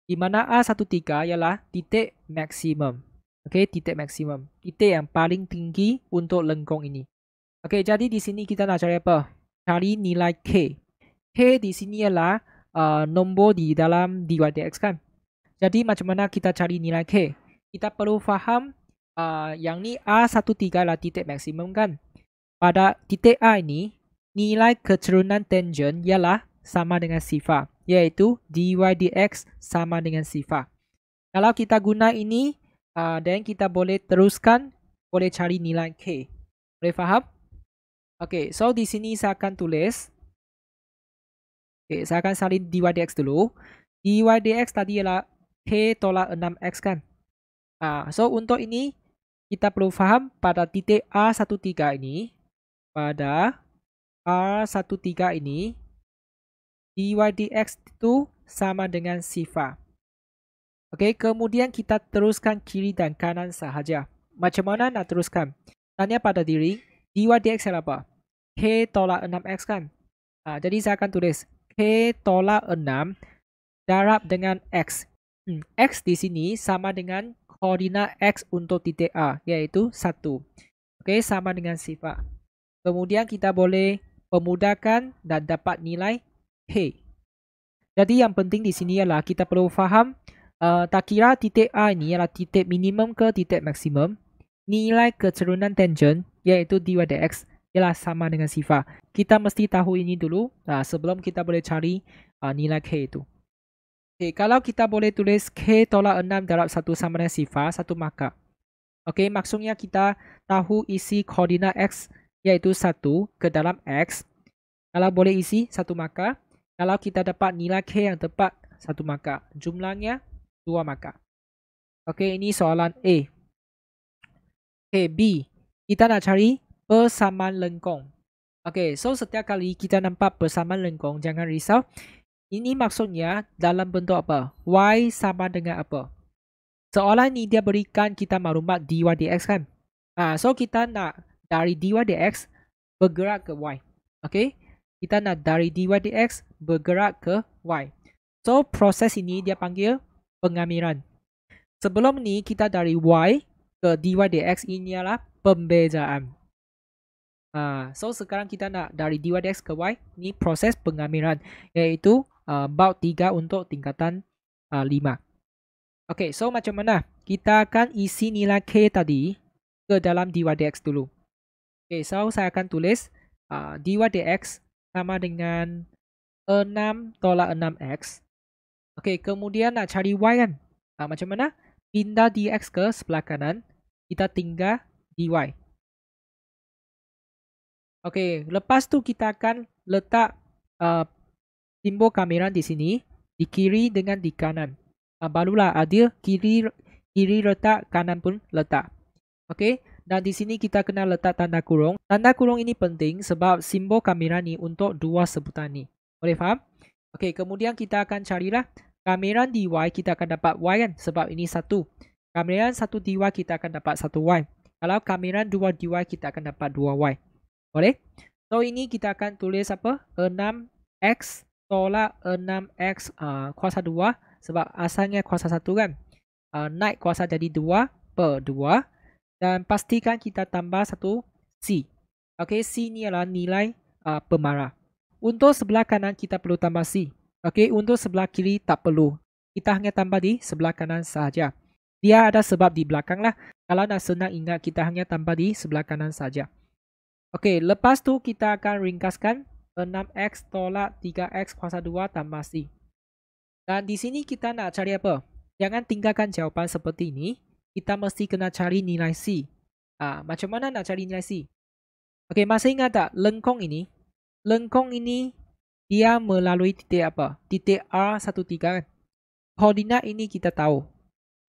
Di mana R13 ialah titik maksimum. Okey, titik maksimum. Titik yang paling tinggi untuk lengkung ini. Okey, jadi di sini kita nak cari apa? Cari nilai K. K di sini ialah nombor di dalam dy dx kan? Jadi macam mana kita cari nilai K? Kita perlu faham yang ni R13 adalah titik maksimum kan? Pada titik A ini, nilai kecerunan tangent ialah sama dengan sifar, iaitu dy dx sama dengan sifar. Kalau kita guna ini, dan kita boleh teruskan, boleh cari nilai K. Boleh faham? Okay, so di sini saya akan tulis. Okay, saya akan salin dy dx dulu. Dy dx tadi ialah K tolak 6X kan? So untuk ini, kita perlu faham pada titik R13 ini, pada R13 ini, dy dx itu sama dengan sifar. Okey, kemudian kita teruskan kiri dan kanan sahaja. Macam mana nak teruskan? Tanya pada diri, dy dx adalah apa? K tolak 6X kan? Jadi saya akan tulis K tolak 6 darab dengan X. X di sini sama dengan koordinat X untuk titik A, iaitu 1. Okey, sama dengan sifar. Kemudian kita boleh pemudahkan dan dapat nilai K. Jadi yang penting di sini ialah kita perlu faham tak kira titik A ini ialah titik minimum ke titik maksimum, nilai kecerunan tangent iaitu dy dx ialah sama dengan sifar. Kita mesti tahu ini dulu sebelum kita boleh cari nilai K itu. Okay, kalau kita boleh tulis K tolak 6 darab 1 sama dengan sifar, 1 markah. Okey, maksudnya kita tahu isi koordinat X iaitu 1 ke dalam X. Kalau boleh isi 1 markah. Kalau kita dapat nilai K yang tepat 1 markah. Jumlahnya 2 markah. Okey, ini soalan A. Okey, B. Kita nak cari persamaan lengkung. Okey, so setiap kali kita nampak persamaan lengkung, jangan risau. Ini maksudnya dalam bentuk apa? Y sama dengan apa? Soalan ini dia berikan kita maklumat dy dx kan? So kita nak dari dy dx bergerak ke Y. Okay? Kita nak dari dy dx bergerak ke Y. So proses ini dia panggil pengamiran. Sebelum ni kita dari Y ke dy dx ini adalah pembezaan. So sekarang kita nak dari dy dx ke Y. Ini proses pengamiran. Iaitu baut 3 untuk tingkatan 5. Okay, so macam mana? Kita akan isi nilai K tadi ke dalam dy dx dulu. Okay, so saya akan tulis dy dx sama dengan 6 tolak 6x. Okay, kemudian nak cari y kan? Macam mana? Pindah dx ke sebelah kanan. Kita tinggal dy. Okay, lepas tu kita akan letak simbol kamiran di sini, di kiri dengan di kanan. Barulah ada kiri letak, kanan pun letak. Okey, dan di sini kita kena letak tanda kurung. Tanda kurung ini penting sebab simbol kamiran ni untuk dua sebutan ni. Boleh faham? Okey, kemudian kita akan carilah kamiran di Y, kita akan dapat Y kan sebab ini 1. Kameran 1 dy kita akan dapat 1y. Kalau kameran 2 dy kita akan dapat 2y. Boleh? So ini kita akan tulis apa? 6x tolak 6x kuasa 2. Sebab asalnya kuasa 1 kan. Naik kuasa jadi 2 per 2. Dan pastikan kita tambah satu C. Okey, C ni adalah nilai pemarah. Untuk sebelah kanan kita perlu tambah C. Okey, untuk sebelah kiri tak perlu. Kita hanya tambah di sebelah kanan sahaja. Dia ada sebab di belakang lah. Kalau nak senang ingat, kita hanya tambah di sebelah kanan saja. Okey, lepas tu kita akan ringkaskan 6x tolak 3x kuasa 2 tambah C. Dan di sini kita nak cari apa? Jangan tinggalkan jawapan seperti ini. Kita mesti kena cari nilai C. Macam mana nak cari nilai C? Okey, masih ingat tak lengkung ini? Lengkung ini dia melalui titik apa? Titik R13 kan? Koordinat ini kita tahu.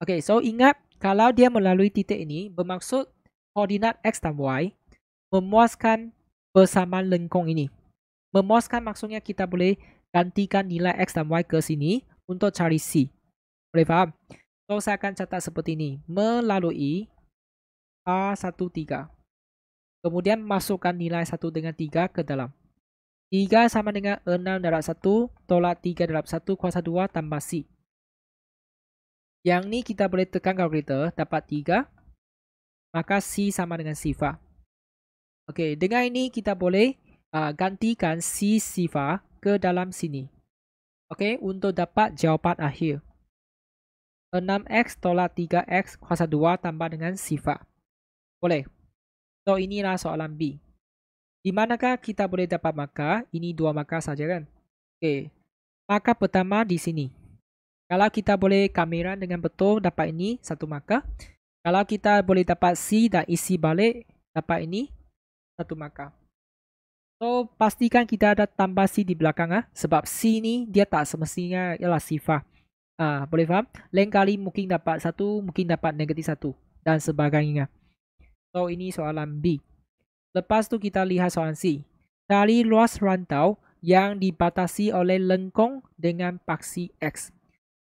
Okey, so ingat kalau dia melalui titik ini bermaksud koordinat X dan Y memuaskan persamaan lengkung ini. Memuaskan maksudnya kita boleh gantikan nilai X dan Y ke sini untuk cari C. Boleh faham? So, saya akan catat seperti ini. Melalui R13. Kemudian masukkan nilai 1 dengan 3 ke dalam. 3 sama dengan 6 darab 1 tolak 3 darab 1 kuasa 2 tambah C. Yang ni kita boleh tekan kalkulator, dapat 3. Maka C sama dengan sifar. Okey, dengan ini kita boleh gantikan C sifar ke dalam sini. Okey, untuk dapat jawapan akhir. 6x tolak 3x kuasa 2 tambah dengan sifar. Boleh? So, inilah soalan B. Di manakah kita boleh dapat markah? Ini 2 markah saja kan? Okey. Markah pertama di sini. Kalau kita boleh kameran dengan betul, dapat ini 1 markah. Kalau kita boleh dapat C dan isi balik, dapat ini 1 markah. So, pastikan kita ada tambah C di belakang sebab C ni dia tak semestinya ialah sifar. Boleh faham? Lain kali mungkin dapat 1, mungkin dapat negatif 1 dan sebagainya. So, ini soalan B. Lepas tu kita lihat soalan C. Cari luas rantau yang dibatasi oleh lengkung dengan paksi X.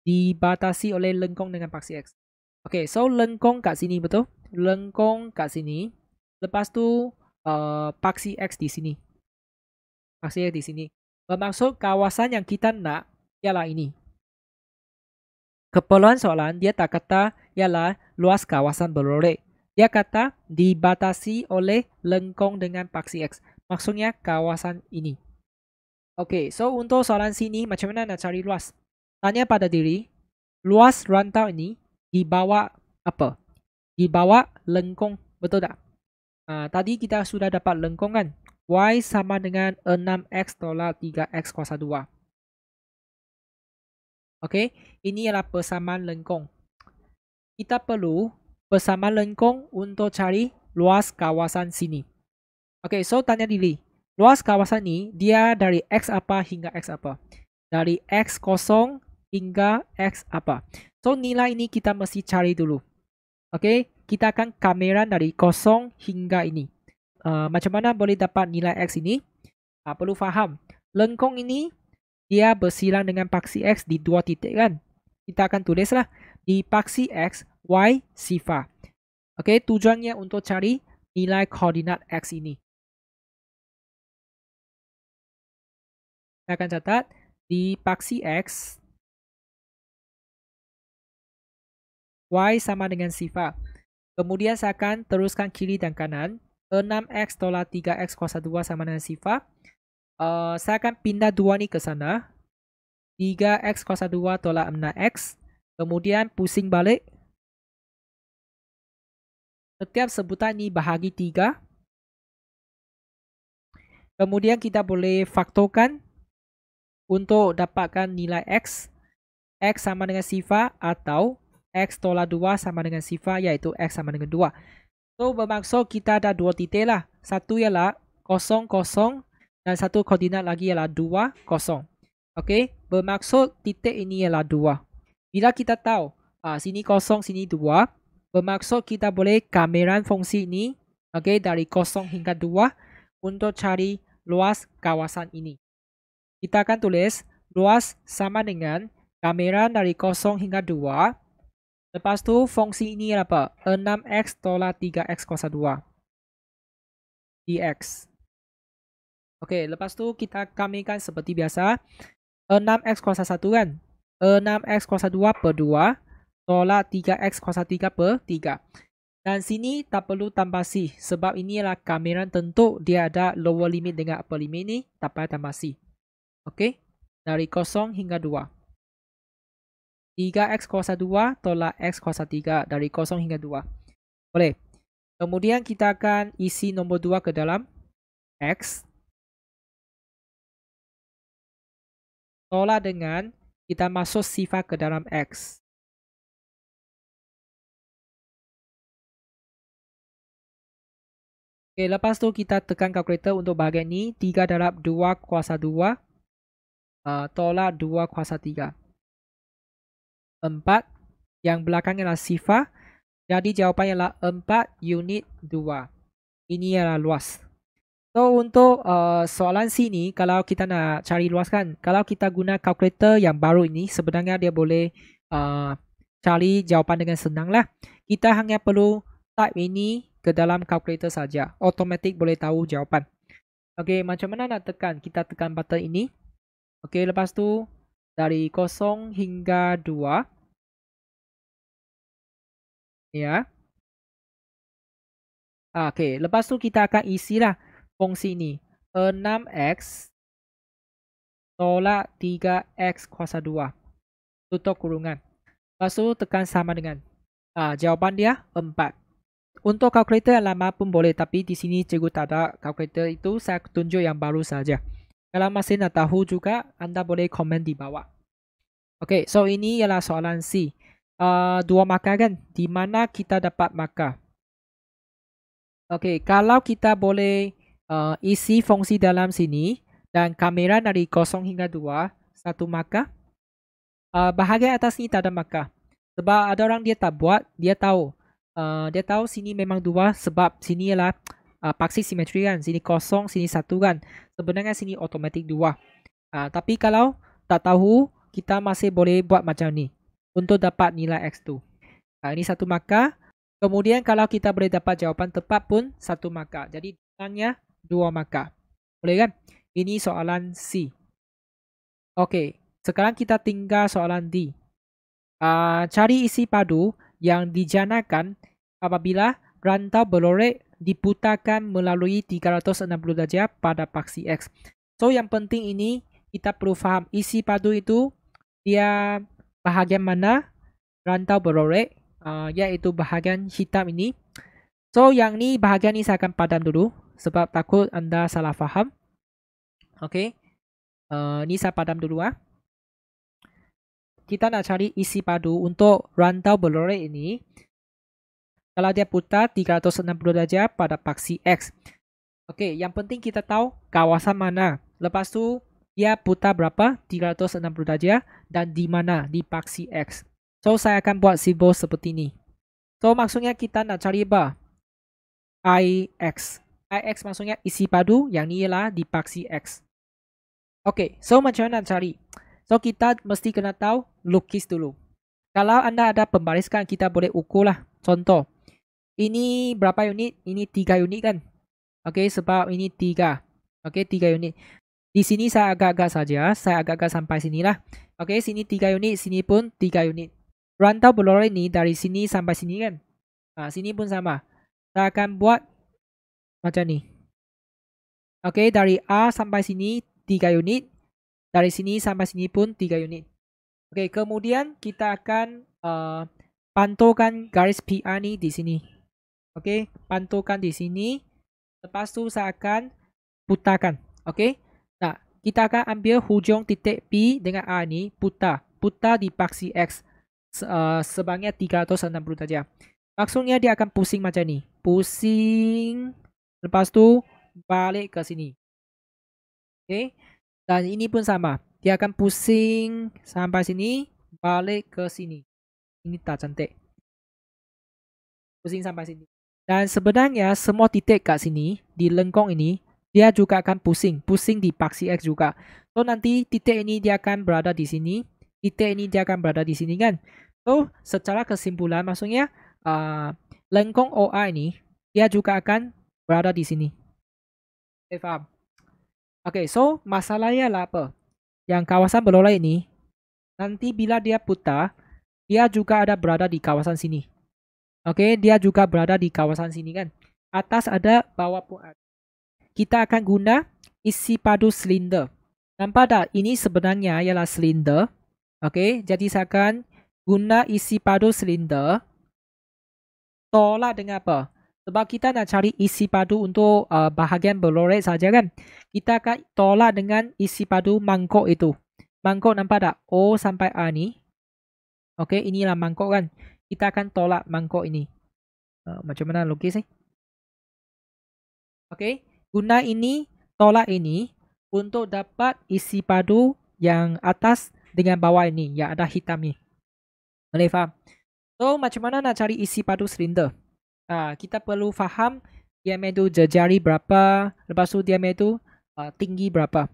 Dibatasi oleh lengkung dengan paksi X. Okay, so lengkung kat sini betul? Lengkung kat sini. Lepas tu paksi X di sini. Paksi X di sini. Bermaksud kawasan yang kita nak ialah ini. Keperluan soalan dia tak kata ialah luas kawasan berorek. Dia kata dibatasi oleh lengkung dengan paksi X. Maksudnya kawasan ini. Okay, so untuk soalan sini macam mana nak cari luas? Tanya pada diri, luas rantau ini di bawah apa? Di bawah lengkung, betul tak? Tadi kita sudah dapat lengkung kan? Y sama dengan 6x tolak 3x kuasa 2. Okey, ini adalah persamaan lengkung. Kita perlu persamaan lengkung untuk cari luas kawasan sini. Okey, so tanya diri. Luas kawasan ni dia dari X apa hingga X apa? Dari X kosong hingga X apa? So nilai ini kita mesti cari dulu. Okey, kita akan kameran dari kosong hingga ini. Macam mana boleh dapat nilai X ini? Perlu faham. Lengkung ini dia bersilang dengan paksi X di 2 titik kan? Kita akan tulislah di paksi X, Y sifar. Okey, tujuannya untuk cari nilai koordinat X ini. Saya akan catat di paksi X, Y sama dengan sifar. Kemudian saya akan teruskan kiri dan kanan. 6x tolak 3x kuasa 2 sama dengan sifar. Saya akan pindah 2 ni ke sana. 3x kuasa 2 tolak 6x. Kemudian pusing balik. Setiap sebutan ni bahagi 3. Kemudian kita boleh faktorkan untuk dapatkan nilai x. X sama dengan sifar atau x tolak 2 sama dengan sifar, iaitu x sama dengan 2. So, bermaksud kita ada 2 titik lah. Satu ialah 0, 0 dan satu koordinat lagi ialah 2, 0. Okey, bermaksud titik ini ialah 2. Bila kita tahu sini 0, sini 2, bermaksud kita boleh kameran fungsi ini dari 0 hingga 2 untuk cari luas kawasan ini. Kita akan tulis luas sama dengan kameran dari 0 hingga 2 Lepas tu fungsi ini apa? 6x tolak 3x kuasa 2 dx. Okey, lepas tu kita kamikan seperti biasa. 6x kuasa 1 kan? 6x kuasa 2 per 2 tolak 3x kuasa 3 per 3. Dan sini tak perlu tambah C sebab ini adalah kamiran tentu dia ada lower limit dengan upper limit ni, tak payah tambah C. Okey, dari 0 hingga 2. 3x kuasa 2 tolak x kuasa 3 dari 0 hingga 2. Boleh. Kemudian kita akan isi nombor 2 ke dalam x. Tolak dengan kita masuk sifar ke dalam x. Okay, lepas tu kita tekan kalkulator untuk bahagian ni. 3 darab 2 kuasa 2 tolak 2 kuasa 3. 4. Yang belakangnya adalah sifar. Jadi jawapannya adalah 4 unit 2. Ini adalah luas. So untuk soalan sini, kalau kita nak cari luas kan, kalau kita guna kalkulator yang baru ini, sebenarnya dia boleh cari jawapan dengan senang lah. Kita hanya perlu type ini ke dalam kalkulator saja. Automatik boleh tahu jawapan. Okey, macam mana nak tekan? Kita tekan button ini. Okey, lepas tu dari 0 hingga 2. Ya. Okey, lepas tu kita akan isilah fungsi ini. 6x tolak 3x kuasa 2. Tutup kurungan. Lepas tu tekan sama dengan. Jawapan dia 4. Untuk kalkulator yang lama pun boleh, tapi di sini cikgu tak ada kalkulator itu, saya tunjuk yang baru saja. Kalau masih nak tahu juga, anda boleh komen di bawah. Okey, so ini ialah soalan C. 2 markah kan? Di mana kita dapat markah? Okey, kalau kita boleh isi fungsi dalam sini dan kamera dari 0 hingga 2, 1 markah. Bahagian atas ni tak ada markah. Sebab ada orang dia tak buat, dia tahu. Dia tahu sini memang 2 sebab sini ialah paksi simetri kan. Sini 0, sini 1 kan. Sebenarnya sini automatik 2. Tapi kalau tak tahu, kita masih boleh buat macam ni untuk dapat nilai X2. Ini 1 markah. Kemudian kalau kita boleh dapat jawapan tepat pun 1 markah. Jadi nilainya 2 markah. Boleh kan? Ini soalan C. Okey, sekarang kita tinggal soalan D. Cari isi padu yang dijanakan apabila rantau berlorek diputarkan melalui 360 darjah pada paksi X. So yang penting ini kita perlu faham isi padu itu dia bahagian mana rantau berlorek, iaitu bahagian hitam ini. So yang ni bahagian ni saya akan padam dulu sebab takut anda salah faham. Okey, ni saya padam dulu Kita nak cari isi padu untuk rantau berlorek ini. Kalau dia putar 360 darjah pada paksi X. Okey, yang penting kita tahu kawasan mana. Lepas tu dia putar berapa? 360 darjah dan di mana? Di paksi X. So saya akan buat simbol seperti ini. So maksudnya kita nak cari apa? IX. IX maksudnya isi padu yang ni ialah di paksi X. Okey, so macam mana nak cari? So kita mesti kena tahu lukis dulu. Kalau anda ada pembariskan, kita boleh ukur lah. Contoh, ini berapa unit? Ini 3 unit kan? Okey, sebab ini 3. Okey, 3 unit. Di sini saya agak-agak saja. Saya agak-agak sampai sini lah. Okey, sini 3 unit. Sini pun 3 unit. Rantau berlorek ni dari sini sampai sini kan? Sini pun sama. Saya akan buat macam ni. Okey, dari A sampai sini 3 unit. Dari sini sampai sini pun 3 unit. Okey, kemudian kita akan pantulkan garis PR ni di sini. Okey, pantulkan di sini. Lepas tu saya akan putarkan. Okey. Nah, kita akan ambil hujung titik P dengan A ni putar. Putar di paksi X sebanyak 360 darjah. Maksudnya dia akan pusing macam ni. Pusing. Lepas tu balik ke sini. Okey. Dan ini pun sama. Dia akan pusing sampai sini. Balik ke sini. Ini tak cantik. Pusing sampai sini. Dan sebenarnya semua titik kat sini, di lengkung ini, dia juga akan pusing. Pusing di paksi X juga. So nanti titik ini dia akan berada di sini. Titik ini dia akan berada di sini kan. So, secara kesimpulan maksudnya lengkung OA ini dia juga akan berada di sini. Okay, faham? Okay, so masalahnya lah apa? Yang kawasan beroleh ini nanti bila dia putar, dia juga ada berada di kawasan sini. Okay, dia juga berada di kawasan sini kan. Atas ada, bawah pun ada. Kita akan guna isi padu silinder. Nampak tak? Ini sebenarnya ialah silinder. Okay, jadi saya akan guna isi padu silinder. Tolak dengan apa? Sebab kita nak cari isi padu untuk bahagian berloret saja kan. Kita akan tolak dengan isi padu mangkuk itu. Mangkuk nampak tak? O sampai A ni. Okey, inilah mangkuk kan. Kita akan tolak mangkuk ini. Macam mana lukis ni? Okey, guna ini, tolak ini untuk dapat isi padu yang atas dengan bawah ini. Yang ada hitam ni. Boleh faham? So, macam mana nak cari isi padu silinder? Kita perlu faham diameter jari berapa, lepas tu diameter tinggi berapa.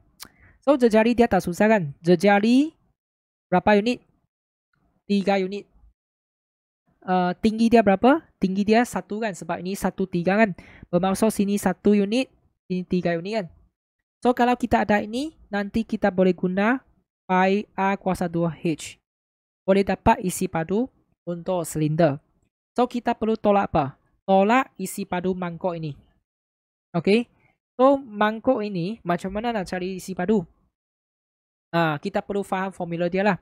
So, jari dia tak susah kan? Jari berapa unit? 3 unit. Tinggi dia berapa? Tinggi dia 1 kan? Sebab ini 1, 3 kan? Bermaksud sini 1 unit, sini 3 unit kan? So, kalau kita ada ini, nanti kita boleh guna pi A kuasa 2H. Boleh dapat isi padu untuk silinder. So, kita perlu tolak apa? Tolak isi padu mangkuk ini. Okay. So, mangkuk ini macam mana nak cari isi padu? Kita perlu faham formula dia lah.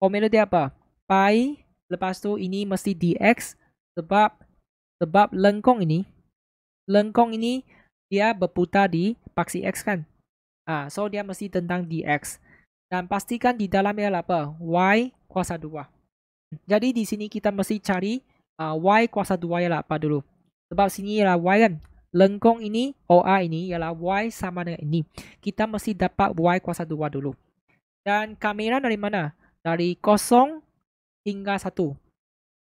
Formula dia apa? Pi, lepas tu ini mesti dx. Sebab lengkung ini dia berputar di paksi x kan. So, dia mesti tentang dx. Dan pastikan di dalamnya adalah apa? Y kuasa 2. Jadi, di sini kita mesti cari Y kuasa 2 ialah apa dulu? Sebab sini ialah Y kan. Lengkung ini, OA ini ialah Y sama dengan ini. Kita mesti dapat Y kuasa 2 dulu. Dan kamera dari mana? Dari 0 hingga 1.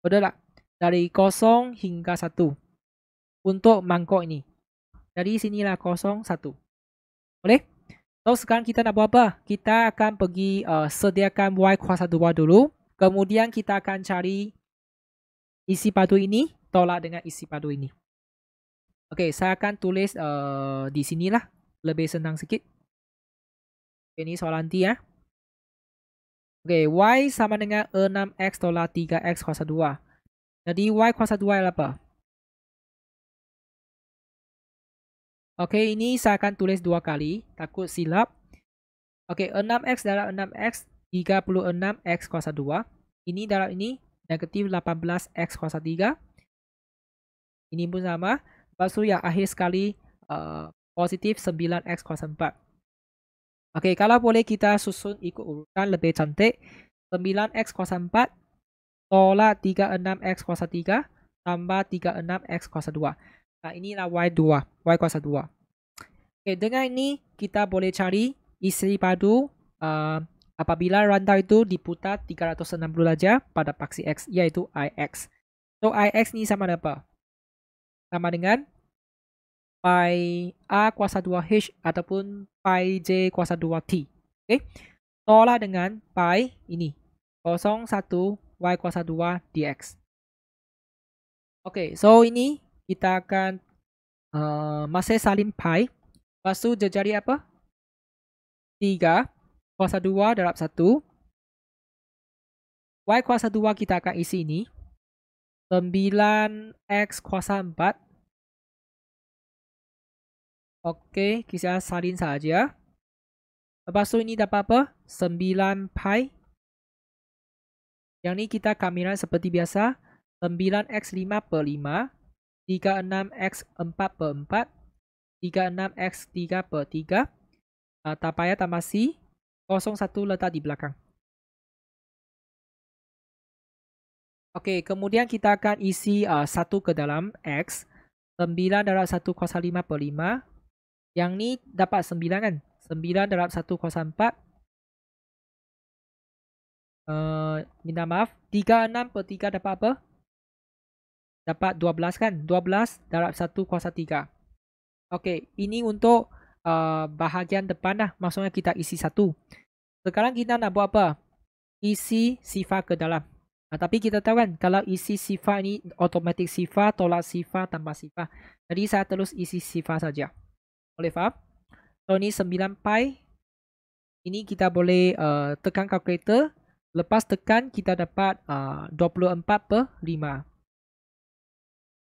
Betul tak? Dari 0 hingga 1. Untuk mangkuk ini. Jadi sinilah 0, 1. Boleh? So sekarang kita nak buat apa? Kita akan pergi sediakan Y kuasa 2 dulu. Kemudian kita akan cari isi padu ini tolak dengan isi padu ini. Okey, saya akan tulis di sinilah. Lebih senang sikit. Ini soalan T ya. Okey, Y sama dengan 6X tolak 3X kuasa 2. Jadi Y kuasa 2 adalah apa? Okey, ini saya akan tulis 2 kali. Takut silap. Okey, 6X darab 6X 36X kuasa 2. Ini darab ini negatif 18X kuasa 3. Ini pun sama. Lepas tu yang akhir sekali positif 9X kuasa 4. Okey, kalau boleh kita susun ikut urutan lebih cantik. 9X kuasa 4 tolak 36X kuasa 3 tambah 36X kuasa 2. Inilah Y2, Y kuasa 2. Okey, dengan ini kita boleh cari isi padu apabila rantai itu diputar 360 darjah pada paksi X, iaitu IX. So, IX ni sama dengan apa? Sama dengan pi A kuasa 2H ataupun pi J kuasa 2T. Okay. Tolak dengan pi ini. 0, 1, Y kuasa 2 dx. Okay, so ini kita akan masih salin pi. Lepas tu jari apa? 3 kuasa 2 darab 1. Y kuasa 2 kita akan isi ini. 9X kuasa 4. Okey, kita salin saja. Lepas tu ini dapat apa? 9 pi. Yang ni kita kamiran seperti biasa. 9x 5 per 5. 36x 4 per 4. 36x 3 per 3. Tak payah tambah C. 01 letak di belakang. Okey, kemudian kita akan isi 1 ke dalam X. 9 darab 1 kuasa 5 per 5. Yang ni dapat 9 kan? 9 darab 1 kuasa 4. Minta maaf. 36 per 3 dapat apa? Dapat 12 kan? 12 darab 1 kuasa 3. Okey, ini untuk bahagian depan dah. Maksudnya kita isi 1. Sekarang kita nak buat apa? Isi sifar ke dalam. Tapi kita tahu kan, kalau isi sifar ini automatic sifar, tolak sifar, tambah sifar. Jadi saya terus isi sifar saja. Boleh faham? So ini 9 pi. Ini kita boleh tekan kalkulator. Lepas tekan kita dapat 24/5.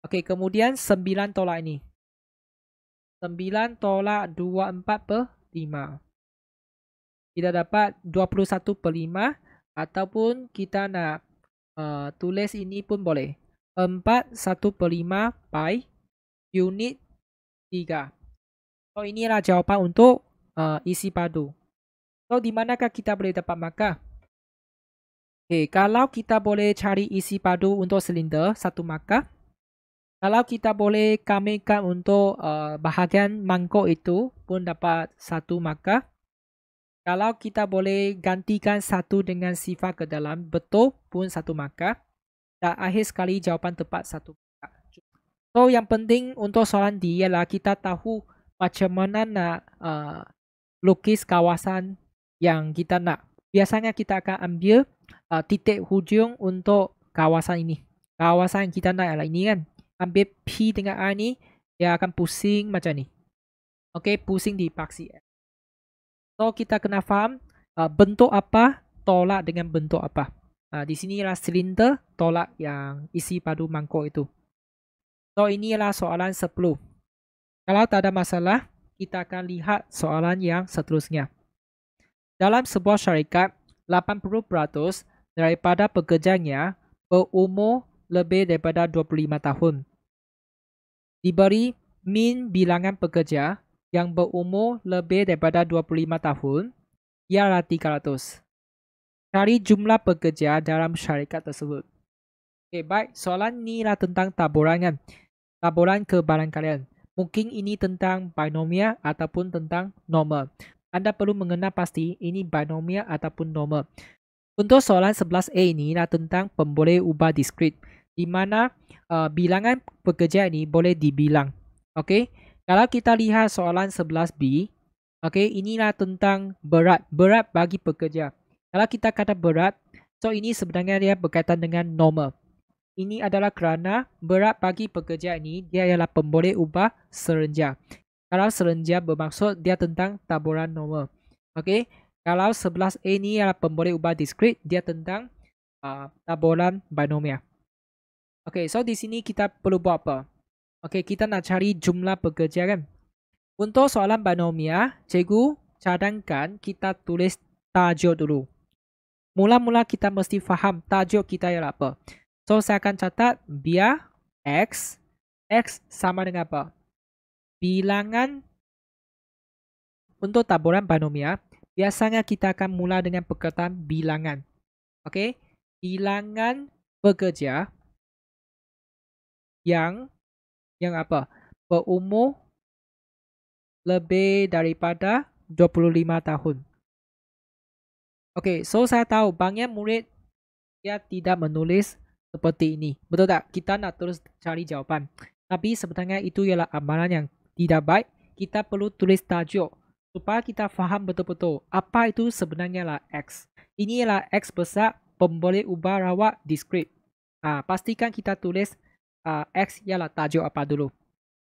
Okey, kemudian 9 tolak ini. 9 tolak 24/5. Kita dapat 21/5 ataupun kita nak tulis ini pun boleh. 4/1/5 pi unit 3. So inilah jawapan untuk isi padu. So di manakah kita boleh dapat markah? Okay, kalau kita boleh cari isi padu untuk silinder, 1 markah. Kalau kita boleh kamikan untuk bahagian mangkuk itu pun dapat 1 markah. Kalau kita boleh gantikan 1 dengan sifar ke dalam, betul pun 1 markah. Dan akhir sekali jawapan tepat 1 markah. So yang penting untuk soalan D ialah kita tahu macam mana nak lukis kawasan yang kita nak. Biasanya kita akan ambil titik hujung untuk kawasan ini. Kawasan yang kita nak ialah ini kan. Ambil P dengan A ni, dia akan pusing macam ni. Okay, pusing di paksi. So kita kena faham bentuk apa tolak dengan bentuk apa. Di sini ialah silinder tolak yang isi padu mangkuk itu. So ini ialah soalan 10. Kalau tak ada masalah, kita akan lihat soalan yang seterusnya. Dalam sebuah syarikat, 80% daripada pekerjanya berumur lebih daripada 25 tahun. Diberi min bilangan pekerja yang berumur lebih daripada 25 tahun, ialah 300. Cari jumlah pekerja dalam syarikat tersebut. Okay, baik. Soalan ni lah tentang taburan kan. Taburan kebarangkalian. Mungkin ini tentang binomial ataupun tentang normal. Anda perlu mengenal pasti ini binomial ataupun normal. Untuk soalan 11A ini lah tentang pemboleh ubah diskrit. Di mana bilangan pekerja ini boleh dibilang. Okey. Kalau kita lihat soalan 11B, okey, inilah tentang berat. Berat bagi pekerja. Kalau kita kata berat, so ini sebenarnya dia berkaitan dengan normal. Ini adalah kerana berat bagi pekerja ini dia ialah pemboleh ubah serenja. Kalau serenja bermaksud dia tentang taburan normal. Okey. Kalau 11A ni ialah pemboleh ubah diskrit, dia tentang taburan binomial. Okey, so di sini kita perlu buat apa? Okey, kita nak cari jumlah pekerja kan. Untuk soalan binomial, cikgu cadangkan kita tulis tajuk dulu. Mula-mula kita mesti faham tajuk kita ialah apa. So saya akan catat biar X sama dengan apa? Bilangan untuk taburan binomial, biasanya kita akan mula dengan perkataan bilangan. Okey, bilangan pekerja yang apa? Berumur lebih daripada 25 tahun. Okey, so saya tahu banyak murid dia tidak menulis seperti ini. Betul tak? Kita nak terus cari jawapan. Tapi sebenarnya itu ialah amalan yang tidak baik. Kita perlu tulis tajuk supaya kita faham betul-betul apa itu sebenarnya lah X. Ini ialah X besar pemboleh ubah rawat diskrit. Pastikan kita tulis X ialah tajuk apa dulu.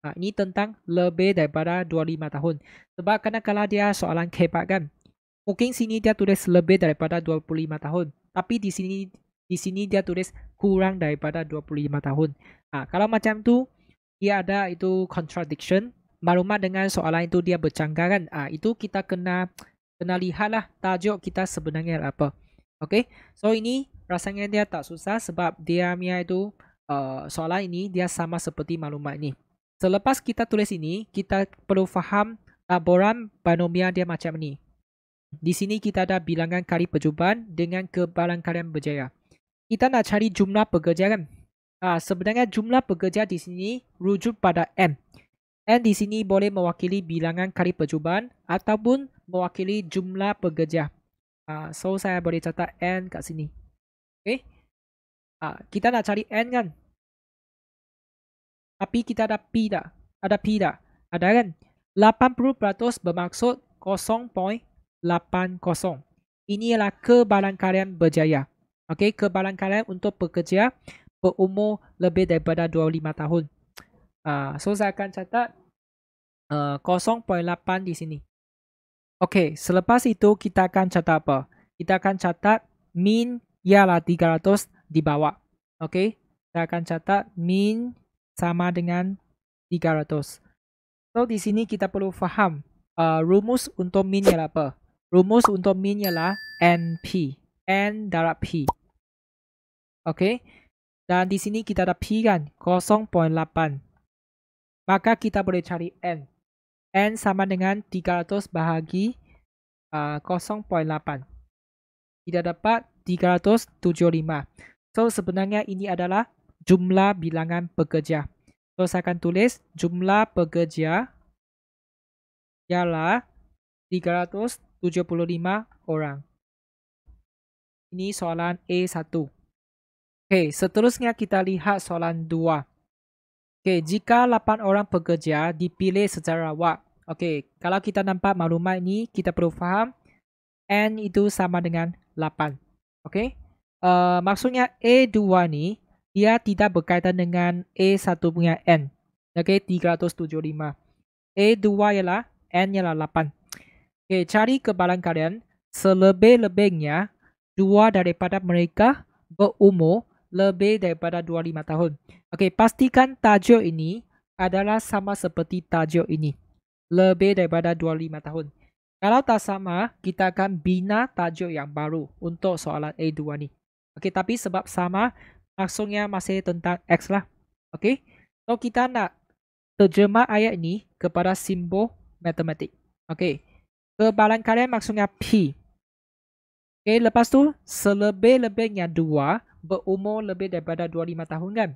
Ini tentang lebih daripada 25 tahun. Sebab kadang-kadang dia soalan kebat kan. Mungkin sini dia tulis lebih daripada 25 tahun. Tapi di sini dia tulis kurang daripada 25 tahun. Kalau macam tu, dia ada itu contradiction. Maklumat dengan soalan itu dia bercanggah kan. Itu kita kena lihatlah tajuk kita sebenarnya apa. Okay. So ini rasanya dia tak susah sebab dia punya itu soalan ini dia sama seperti maklumat ini. Selepas kita tulis ini, kita perlu faham taburan binomial dia macam ni. Di sini kita ada bilangan kali percubaan dengan kebarangkalian berjaya. Kita nak cari jumlah pekerja kan? Sebenarnya jumlah pekerja di sini rujuk pada M. N di sini boleh mewakili bilangan kali percubaan ataupun mewakili jumlah pekerja. So saya boleh catat N kat sini. Okay? Kita nak cari N kan? Tapi kita ada P tak? Ada P tak? Ada kan? 80% bermaksud 0.80. Ini ialah kebarangkalian berjaya. Okey, kebarangkalian untuk pekerja berumur lebih daripada 25 tahun. So saya akan catat 0.8 di sini. Okey, selepas itu kita akan catat apa? Kita akan catat min ialah 300 di bawah. Okey, kita akan catat min sama dengan 300. So di sini kita perlu faham rumus untuk min ialah apa? Rumus untuk min ialah NP. N darab P. Okey. Dan di sini kita ada P kan, 0.8. Maka kita boleh cari N. N sama dengan 300 bahagi 0.8. Kita dapat 375. So sebenarnya ini adalah jumlah bilangan pekerja. So saya akan tulis jumlah pekerja ialah 375 orang. Ini soalan A1. Okey, seterusnya kita lihat soalan 2. Okey, jika 8 orang pekerja dipilih secara awak. Okey, kalau kita nampak maklumat ini, kita perlu faham N itu sama dengan 8. Okey. Maksudnya A2 ni dia tidak berkaitan dengan A1 punya N. Okey, 375. A2 ialah N ialah 8. Okey, cari kebarangkalian selebih-lebihnya dua daripada mereka berumur lebih daripada 25 tahun. Okey, pastikan tajuk ini adalah sama seperti tajuk ini. Lebih daripada 25 tahun. Kalau tak sama, kita akan bina tajuk yang baru untuk soalan A2 ni. Okey, tapi sebab sama, maksudnya masih tentang X lah. Okey, so kita nak terjemah ayat ini kepada simbol matematik. Okey, kebarangkalian maksudnya P. Okey, lepas tu selebih-lebihnya dua berumur lebih daripada 25 tahun kan?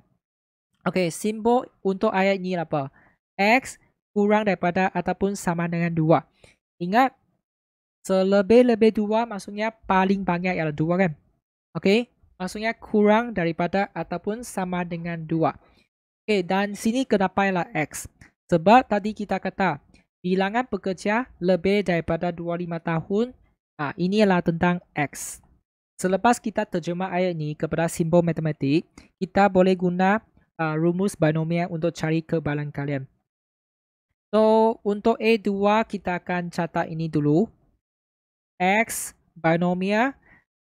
Okey, simbol untuk ayat ini apa? X kurang daripada ataupun sama dengan 2. Ingat, selebih-lebih 2 maksudnya paling banyak ialah 2 kan? Okey, maksudnya kurang daripada ataupun sama dengan 2. Okey, dan sini kenapa ialah X? Sebab tadi kita kata bilangan pekerja lebih daripada 25 tahun. Ini adalah tentang X. Selepas kita terjemah ayat ini kepada simbol matematik, kita boleh guna rumus binomial untuk cari kebarangkalian. So, untuk A2 kita akan catat ini dulu. X binomial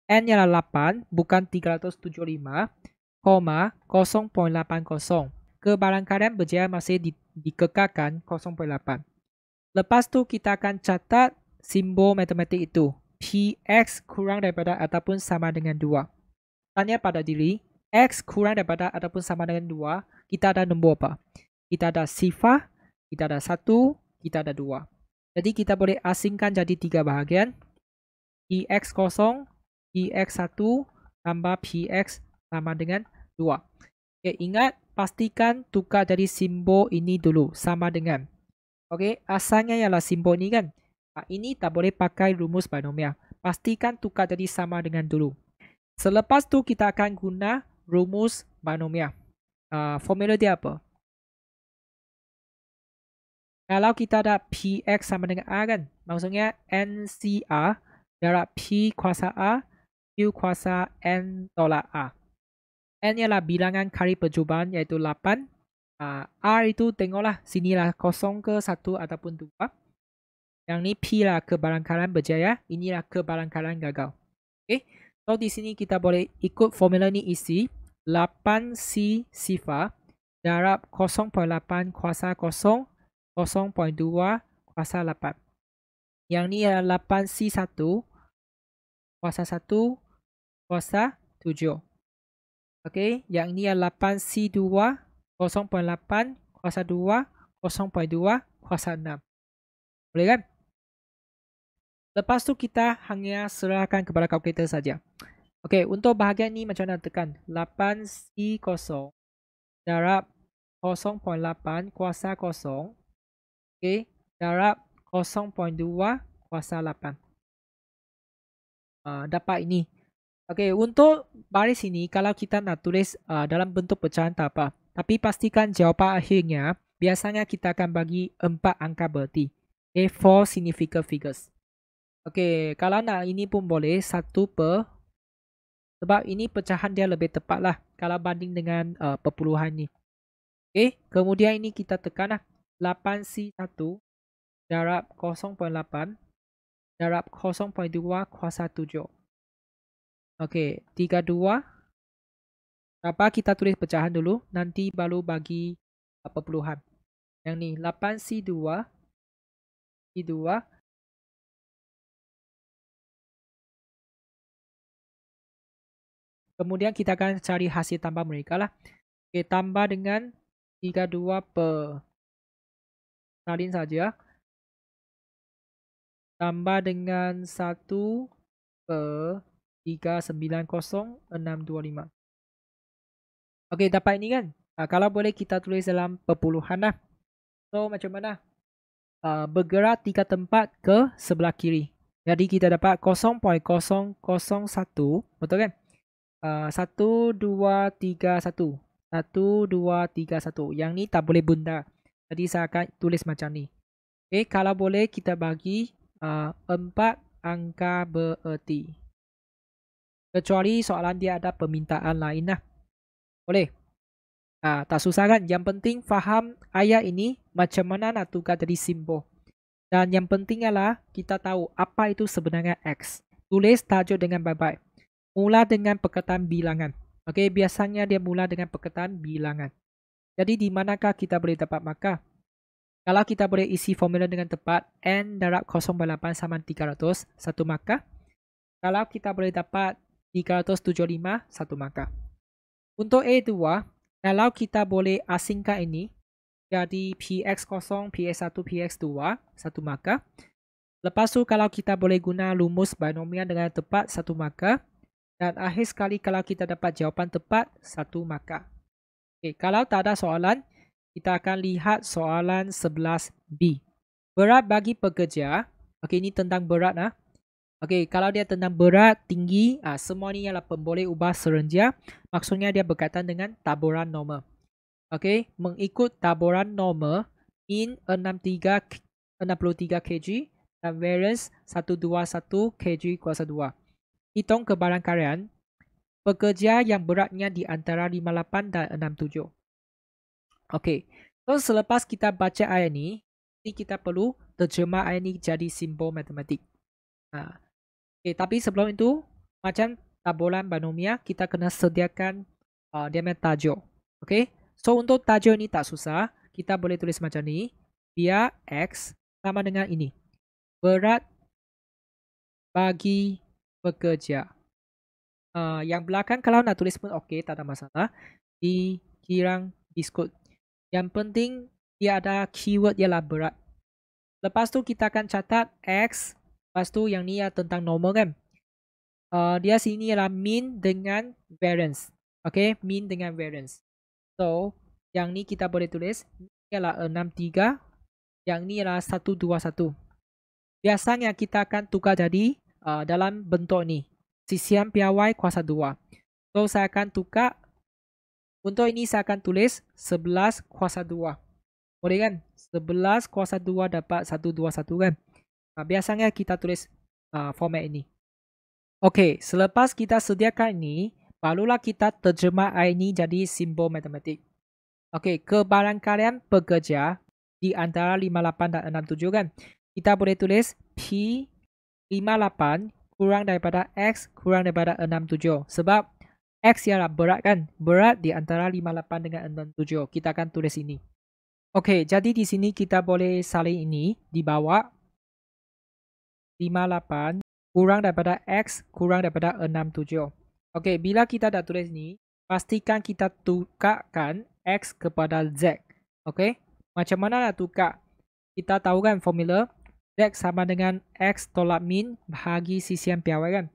N ialah 8, bukan 375, 0.80. Kebarangkalian berjaya masih dikekalkan 0.8. Lepas tu kita akan catat simbol matematik itu. Px kurang daripada ataupun sama dengan 2. Tanya pada diri, X kurang daripada ataupun sama dengan 2, kita ada nombor apa? Kita ada sifar, kita ada 1, kita ada 2. Jadi kita boleh asingkan jadi 3 bahagian. Px kosong, Px 1 tambah Px sama dengan 2. Okay, ingat, pastikan tukar jadi simbol ini dulu, sama dengan. Okey, asalnya ialah simbol ni kan. Ini tak boleh pakai rumus binomial. Pastikan tukar jadi sama dengan dulu. Selepas tu kita akan guna rumus binomial. Formula dia apa? Kalau kita ada Px sama dengan A kan, maksudnya NCA darab P kuasa A, Q kuasa N tolak A. N ialah bilangan kali percubaan iaitu 8. R itu tengoklah sinilah 0 ke 1 ataupun 2. Yang ni P lah kebarangkalian berjaya, inilah kebarangkalian gagal. Okay. So di sini kita boleh ikut formula ni isi 8C sifar darab 0.8 kuasa 0, 0.2 kuasa 8. Yang ni adalah 8C1 kuasa 1 kuasa 7. Okay. Yang ni adalah 8C2 0.8 kuasa 2 0.2 kuasa 6. Boleh kan? Lepas tu kita hanya serahkan kepada kalkulator saja. Okey, untuk bahagian ni macam mana tekan? 8C0 darab 0.8 kuasa 0. Okey, darab 0.2 kuasa 8. Dapat ini. Okey, untuk baris ini kalau kita nak tulis dalam bentuk pecahan tak apa. Tapi pastikan jawapan akhirnya biasanya kita akan bagi 4 angka berarti. Okay, 4 significant figures. Okey, kalau nak ini pun boleh 1/4 Sebab ini pecahan dia lebih tepat lah kalau banding dengan perpuluhan ni. Okay, kemudian ini kita tekan lah. 8C1 darab 0.8 darab 0.2 kuasa 7. Okay, 32. Apa kita tulis pecahan dulu, nanti baru bagi perpuluhan. Yang ni 8C2 C2 kemudian kita akan cari hasil tambah mereka lah. Okay, tambah dengan 32 per salin saja. Tambah dengan 1 per 390,625. Okey, dapat ini kan? Kalau boleh kita tulis dalam perpuluhan lah. So, macam mana? Bergerak 3 tempat ke sebelah kiri. Jadi, kita dapat 0.001. Betul kan? 1, 2, 3, 1. 1, 2, 3, 1. Yang ni tak boleh bunda. Jadi, saya akan tulis macam ni. Okay, kalau boleh kita bagi 4 angka bererti. Kecuali soalan dia ada permintaan lain lah. Boleh? Tak susah kan? Yang penting faham ayat ini macam mana nak tukar jadi simbol. Dan yang penting adalah kita tahu apa itu sebenarnya X. Tulis tajuk dengan baik-baik. Mula dengan perkataan bilangan. Okey, biasanya dia mula dengan perkataan bilangan. Jadi di manakah kita boleh dapat markah? Kalau kita boleh isi formula dengan tepat, N darab 0.8 sama 300, 1 markah. Kalau kita boleh dapat 375, 1 markah. Untuk A2, kalau kita boleh asingkan ini, jadi PX0, PX1, PX2, 1 markah. Lepas tu kalau kita boleh guna rumus binomial dengan tepat, 1 markah. Dan akhir sekali kalau kita dapat jawapan tepat, 1 markah. Okay, kalau tak ada soalan, kita akan lihat soalan 11B. Berat bagi pekerja. Okay, ini tentang berat lah. Okay, kalau dia tentang berat, tinggi, semua ni ialah pemboleh ubah serenja. Maksudnya dia berkaitan dengan taburan normal. Okay, mengikut taburan normal, mean 63 kg dan variance 121 kg kuasa 2. Hitung kebarangkalian pekerja yang beratnya di antara 58 dan 67. Okay, so selepas kita baca ayat ni kita perlu terjemah ayat ni jadi simbol matematik. Okay, tapi sebelum itu, macam taburan binomial, kita kena sediakan dia punya tajuk. Okay, so untuk tajuk ni tak susah. Kita boleh tulis macam ni. Biar X sama dengan ini. Berat bagi pekerja. Yang belakang kalau nak tulis pun okey, tak ada masalah. Dikirang biskut. Yang penting dia ada keyword ialah berat. Lepas tu kita akan catat X. Lepas tu yang ni tentang normal kan. Dia sini ialah mean dengan variance. Okay, mean dengan variance. So, yang ni kita boleh tulis. Ini ialah 63. Yang ni ialah 121. Biasanya kita akan tukar jadi dalam bentuk ni. CCM piawai kuasa 2. So, saya akan tukar. Untuk ini saya akan tulis 11 kuasa 2. Boleh kan? 11 kuasa 2 dapat 121 kan? Biasanya kita tulis format ini. Okey, selepas kita sediakan ini, barulah kita terjemah ayat ini jadi simbol matematik. Okey, kebarangkalian pekerja di antara 58 dan 67 kan? Kita boleh tulis P58 kurang daripada X kurang daripada 67. Sebab X ialah berat kan? Berat di antara 58 dengan 67. Kita akan tulis ini. Okey, jadi di sini kita boleh salin ini di bawah 58 kurang daripada X kurang daripada 67. Okey, bila kita dah tulis ni, pastikan kita tukarkan X kepada Z. Okey, macam mana nak tukar? Kita tahu kan formula Z sama dengan X tolak min bahagi CCM piawai kan?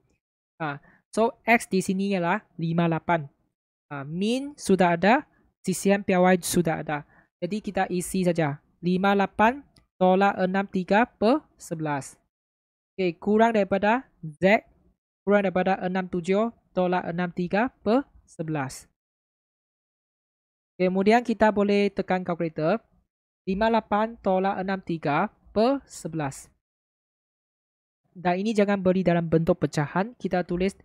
So, X di sini ialah 58. Min sudah ada, CCM piawai sudah ada. Jadi, kita isi saja. 58 tolak 63 per 11. Okay, kurang daripada Z, kurang daripada 67 tolak 63 per 11. Kemudian kita boleh tekan kalkulator. 58 tolak 63 per 11. Dan ini jangan beri dalam bentuk pecahan. Kita tulis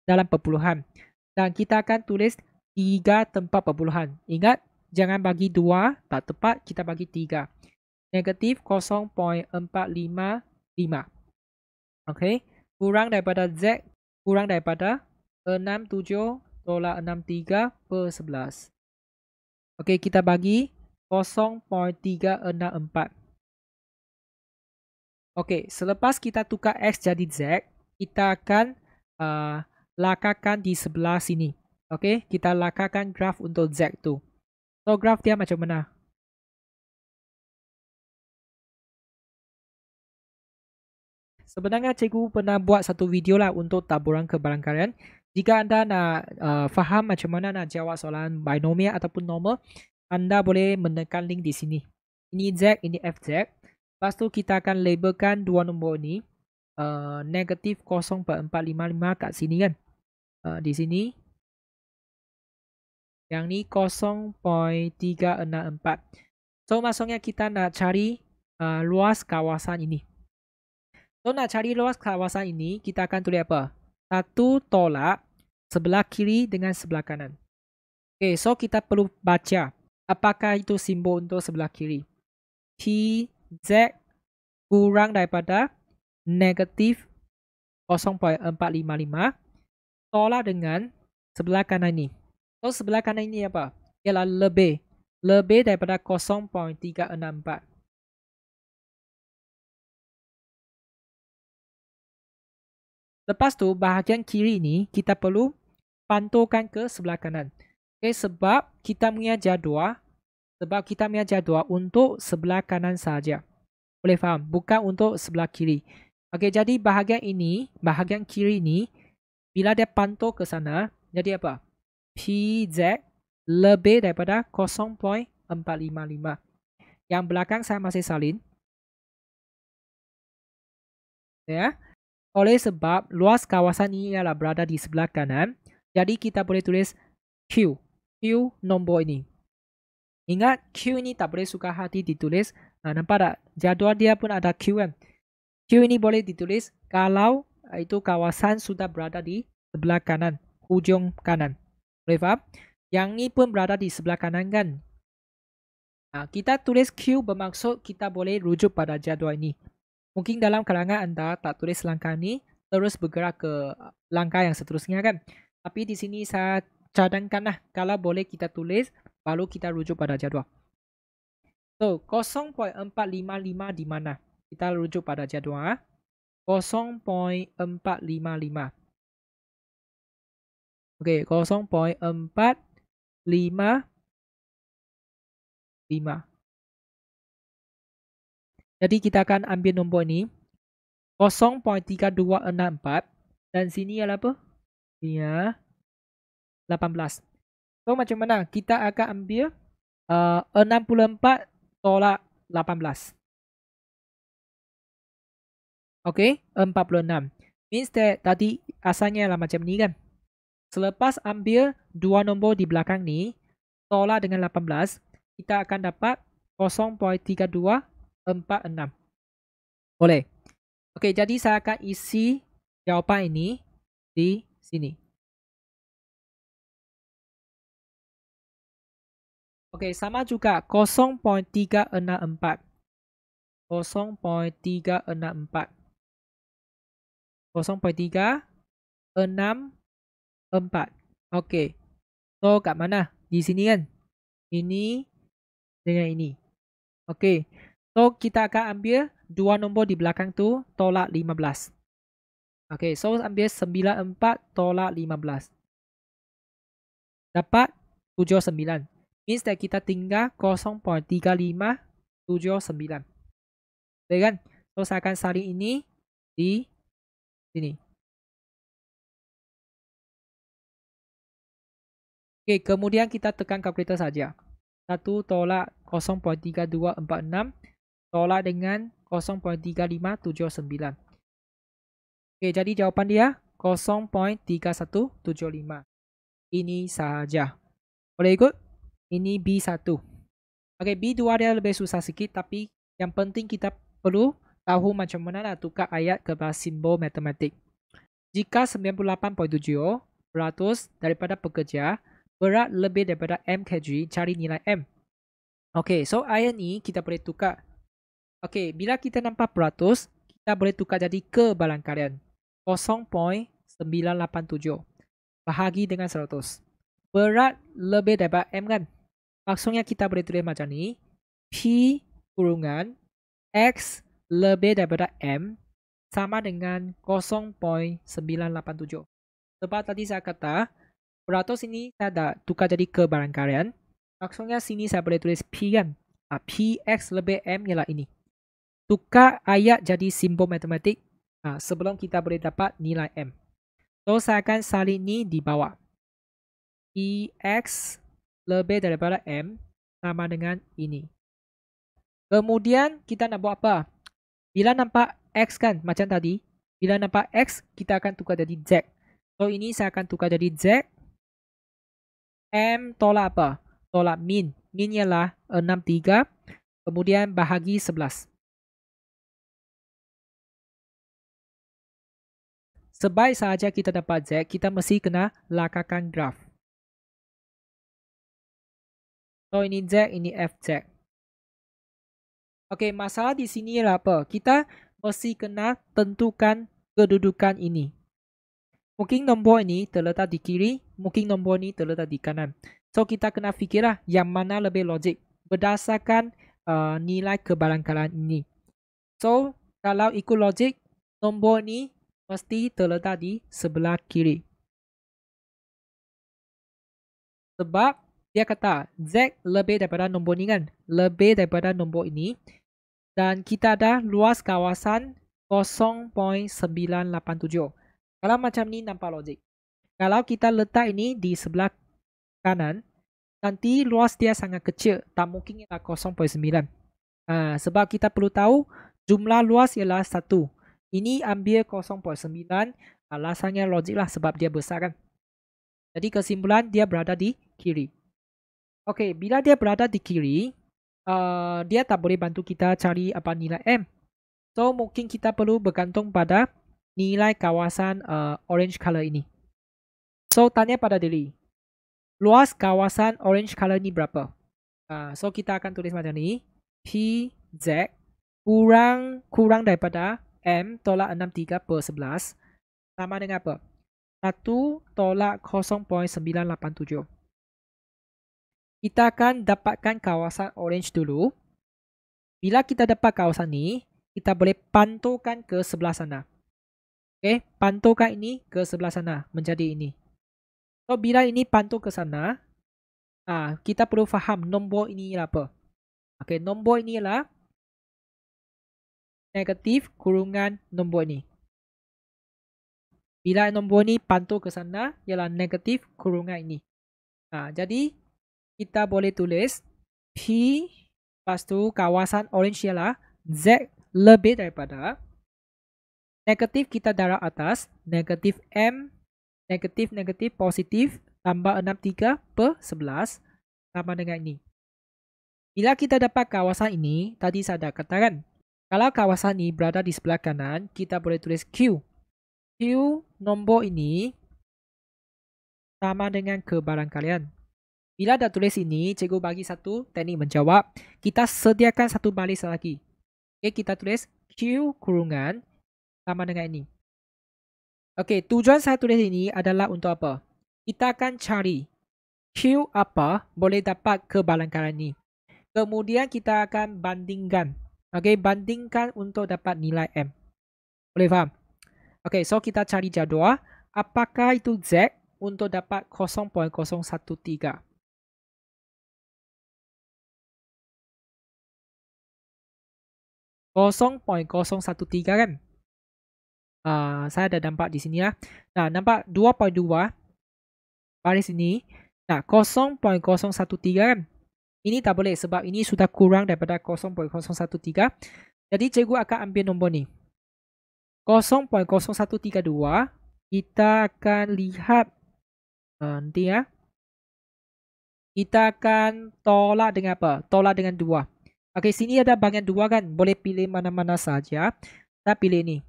dalam perpuluhan. Dan kita akan tulis 3 tempat perpuluhan. Ingat, jangan bagi 2, tak tepat, kita bagi 3. Negatif 0.455. Okey, kurang daripada Z, kurang daripada 67 tolak 63 per 11. Okey, kita bagi 0.364. Okey, selepas kita tukar X jadi Z, kita akan lakarkan di sebelah sini. Okey, kita lakarkan graf untuk Z tu. So, graf dia macam mana? Sebenarnya cikgu pernah buat satu video lah untuk taburan kebarangkalian. Jika anda nak faham macam mana nak jawab soalan binomial ataupun normal, anda boleh menekan link di sini. Ini Z, ini FZ. Lepas tu kita akan labelkan dua nombor ni. Negatif 0.455 kat sini kan. Di sini. Yang ni 0.364. So maksudnya kita nak cari luas kawasan ini. So nak cari luas kawasan ini, kita akan tulis apa? 1 tolak sebelah kiri dengan sebelah kanan. Okay, so kita perlu baca apakah itu simbol untuk sebelah kiri. PZ kurang daripada negatif 0.455 tolak dengan sebelah kanan ini. So sebelah kanan ini apa? Ialah lebih daripada 0.364. Lepas tu bahagian kiri ni kita perlu pantulkan ke sebelah kanan. Okay, sebab kita punya jadual untuk sebelah kanan saja. Boleh faham? Bukan untuk sebelah kiri. Okay, jadi bahagian kiri ni bila dia pantul ke sana, jadi apa? PZ lebih daripada 0.455. Yang belakang saya masih salin. Ya. Oleh sebab luas kawasan ini ialah berada di sebelah kanan, jadi kita boleh tulis Q nombor ini. Ingat, Q ini tak boleh suka hati ditulis. Nampak tak? Jadual dia pun ada Q kan. Q ini boleh ditulis kalau itu kawasan sudah berada di sebelah kanan, hujung kanan. Boleh faham? Yang ni pun berada di sebelah kanan kan. Kita tulis Q bermaksud kita boleh rujuk pada jadual ini. Mungkin dalam kalangan anda tak tulis langkah ni, terus bergerak ke langkah yang seterusnya kan. Tapi di sini saya cadangkanlah kalau boleh kita tulis, baru kita rujuk pada jadual. So, 0.455 di mana? Kita rujuk pada jadual. 0.455. Okey, 0.455. Jadi kita akan ambil nombor ni 0.3264 dan sini adalah apa? Ia 18. So macam mana? Kita akan ambil 64 tolak 18. Okay, 46. Means that tadi asalnya lah macam ni kan. Selepas ambil dua nombor di belakang ni, tolak dengan 18, kita akan dapat 0.3246. Boleh. Okey, jadi saya akan isi jawapan ini di sini. Okey, sama juga 0.364. 0.364. 0.364. Okey. So, kat mana? Di sini kan? Ini dengan ini. Okey. So, kita akan ambil dua nombor di belakang tu, tolak 15. Okey, so ambil 94 tolak 15. Dapat 79. Means that kita tinggal 0.3579. Boleh kan? So, saya akan salin ini di sini. Okey, kemudian kita tekan kalkulator saja. 1 tolak 0.3246 tolak dengan 0.3579. Okey, jadi jawapan dia 0.3175. Ini sahaja. Boleh ikut? Ini B1. Okey, B2 dia lebih susah sikit, tapi yang penting kita perlu tahu macam mana nak tukar ayat ke simbol matematik. Jika 98.7% daripada pekerja berat lebih daripada M kg, cari nilai M. Okey, so ayat ni kita boleh tukar. Okey, bila kita nampak peratus, kita boleh tukar jadi kebalangkalian. 0.987 bahagi dengan 100. Berat lebih daripada M kan? Maksudnya kita boleh tulis macam ni. P kurungan X lebih daripada M sama dengan 0.987. Sebab tadi saya kata, peratus ini saya dah tukar jadi kebalangkalian. Maksudnya sini saya boleh tulis P kan? PX lebih M ialah ini. Tukar ayat jadi simbol matematik sebelum kita boleh dapat nilai M. So, saya akan salin ni di bawah. PX lebih daripada M sama dengan ini. Kemudian kita nak buat apa? Bila nampak X kan macam tadi. Bila nampak X kita akan tukar jadi Z. So ini saya akan tukar jadi Z. M tolak apa? Tolak min. Min ialah 63. Kemudian bahagi 11. Sebaik sahaja kita dapat Z, kita mesti kena lakarkan graf. So ini Z, ini FZ. Okey, masalah di sini ialah apa? Kita mesti kena tentukan kedudukan ini. Mungkin nombor ini terletak di kiri, mungkin nombor ini terletak di kanan. So kita kena fikirlah yang mana lebih logik berdasarkan nilai kebalangkalian ini. So kalau ikut logik, nombor ini mesti terletak di sebelah kiri. Sebab dia kata Z lebih daripada nombor ni kan? Lebih daripada nombor ini. Dan kita ada luas kawasan 0.987. Kalau macam ni nampak logik. Kalau kita letak ini di sebelah kanan, nanti luas dia sangat kecil. Tak mungkin ialah 0.9. Sebab kita perlu tahu jumlah luas ialah 1. Ini ambil 0.9. Alasannya logik lah sebab dia besar kan. Jadi kesimpulan dia berada di kiri. Okey, bila dia berada di kiri, dia tak boleh bantu kita cari apa nilai M. So mungkin kita perlu bergantung pada nilai kawasan orange color ini. So tanya pada diri, luas kawasan orange color ini berapa? So kita akan tulis macam ni. PZ kurang daripada M tolak 63/11 sama dengan apa? 1 tolak 0.987. Kita akan dapatkan kawasan orange dulu. Bila kita dapat kawasan ni, kita boleh pantulkan ke sebelah sana. Okay, pantulkan ini ke sebelah sana menjadi ini. So bila ini pantul ke sana, kita perlu faham nombor ini ialah apa. Okay, nombor ini ialah negatif kurungan nombor ini. Bila nombor ini pantul ke sana, ialah negatif kurungan ini. Jadi kita boleh tulis P lepas tu kawasan orange ialah Z lebih daripada negatif kita darab atas, negatif M, negatif positif tambah 63/11 sama dengan ini. Bila kita dapat kawasan ini, tadi saya dah katakan, kalau kawasan ini berada di sebelah kanan, kita boleh tulis Q. Q nombor ini sama dengan kebalangkalian. Bila dah tulis ini, cikgu bagi satu teknik menjawab. Kita sediakan satu baris lagi. Okay, kita tulis Q kurungan sama dengan ini. Okay, tujuan saya tulis ini adalah untuk apa? Kita akan cari Q apa boleh dapat kebalangkalian ini. Kemudian kita akan bandingkan. Okay, bandingkan untuk dapat nilai M. Boleh faham? Okay, so kita cari jadual. Apakah itu Z untuk dapat 0.013? kan? Saya dah nampak di sini lah. Nah, nampak 2.2 baris ini. Nah, 0.013 kan? Ini tak boleh sebab ini sudah kurang daripada 0.013. Jadi cikgu akan ambil nombor ni. 0.0132 kita akan lihat nanti ya. Kita akan tolak dengan apa? Tolak dengan 2. Okey, sini ada bahagian 2 kan? Boleh pilih mana-mana saja. Saya pilih ni.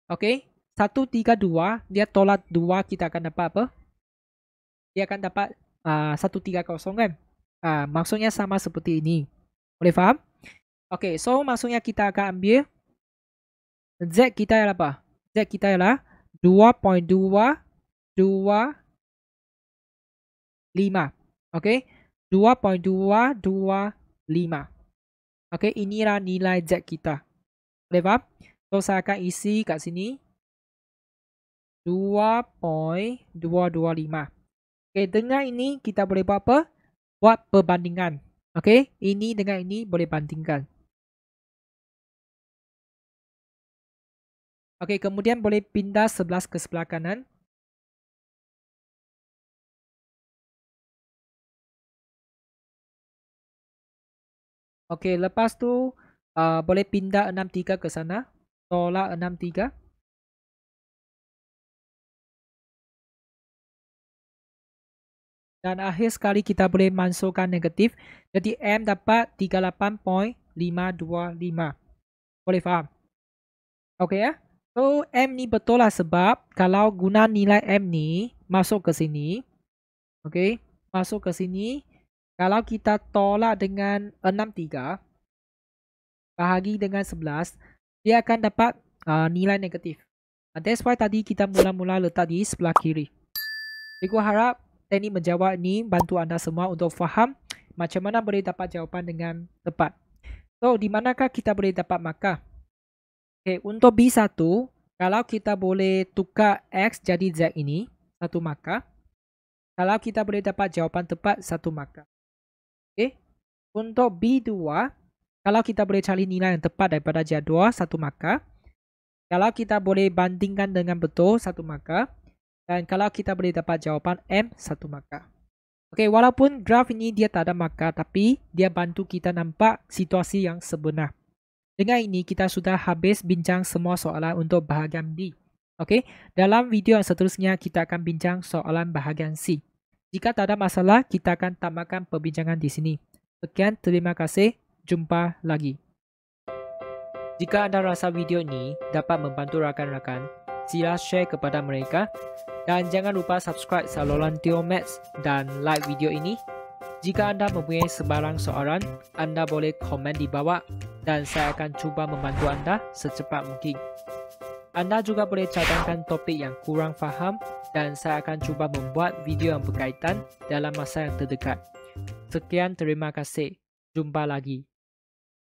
Okey, 132, dia tolak 2, kita akan dapat apa? Dia akan dapat 130 kan? Maksudnya sama seperti ini. Boleh faham? Okay, so maksudnya kita akan ambil Z kita ialah apa? Z kita ialah 2.225. Okay, 2.225. Okay, inilah nilai Z kita. Boleh faham? So, saya akan isi kat sini 2.225. Okay, dengan ini kita boleh buat apa? Buat perbandingan. Okay, ini dengan ini boleh bandingkan. Okay, kemudian boleh pindah 11 ke sebelah kanan. Okay, lepas tu boleh pindah 63 ke sana. Tolak 63. Dan akhir sekali kita boleh masukkan negatif. Jadi M dapat 38.525. Boleh faham? Okay ya. So M ni betul lah sebab kalau guna nilai M ni masuk ke sini. Okay. Masuk ke sini. Kalau kita tolak dengan 63. Bahagi dengan 11. Dia akan dapat nilai negatif. That's why tadi kita mula-mula letak di sebelah kiri. Cikgu harap teknik menjawab ini bantu anda semua untuk faham macam mana boleh dapat jawapan dengan tepat. So, di manakah kita boleh dapat markah? Okay, untuk B1, kalau kita boleh tukar X jadi Z ini, 1 markah. Kalau kita boleh dapat jawapan tepat, 1 markah. Okay. Untuk B2, kalau kita boleh cari nilai yang tepat daripada jadual, 1 markah. Kalau kita boleh bandingkan dengan betul, 1 markah. Dan kalau kita boleh dapat jawapan M, 1 markah. Okay, walaupun graf ini dia tak ada markah, tapi dia bantu kita nampak situasi yang sebenar. Dengan ini, kita sudah habis bincang semua soalan untuk bahagian B. Okay, dalam video yang seterusnya, kita akan bincang soalan bahagian C. Jika tak ada masalah, kita akan tamatkan perbincangan di sini. Sekian, terima kasih. Jumpa lagi. Jika anda rasa video ini dapat membantu rakan-rakan, sila share kepada mereka. Dan jangan lupa subscribe saluran Teo Maths dan like video ini. Jika anda mempunyai sebarang soalan, anda boleh komen di bawah dan saya akan cuba membantu anda secepat mungkin. Anda juga boleh cadangkan topik yang kurang faham dan saya akan cuba membuat video yang berkaitan dalam masa yang terdekat. Sekian, terima kasih. Jumpa lagi.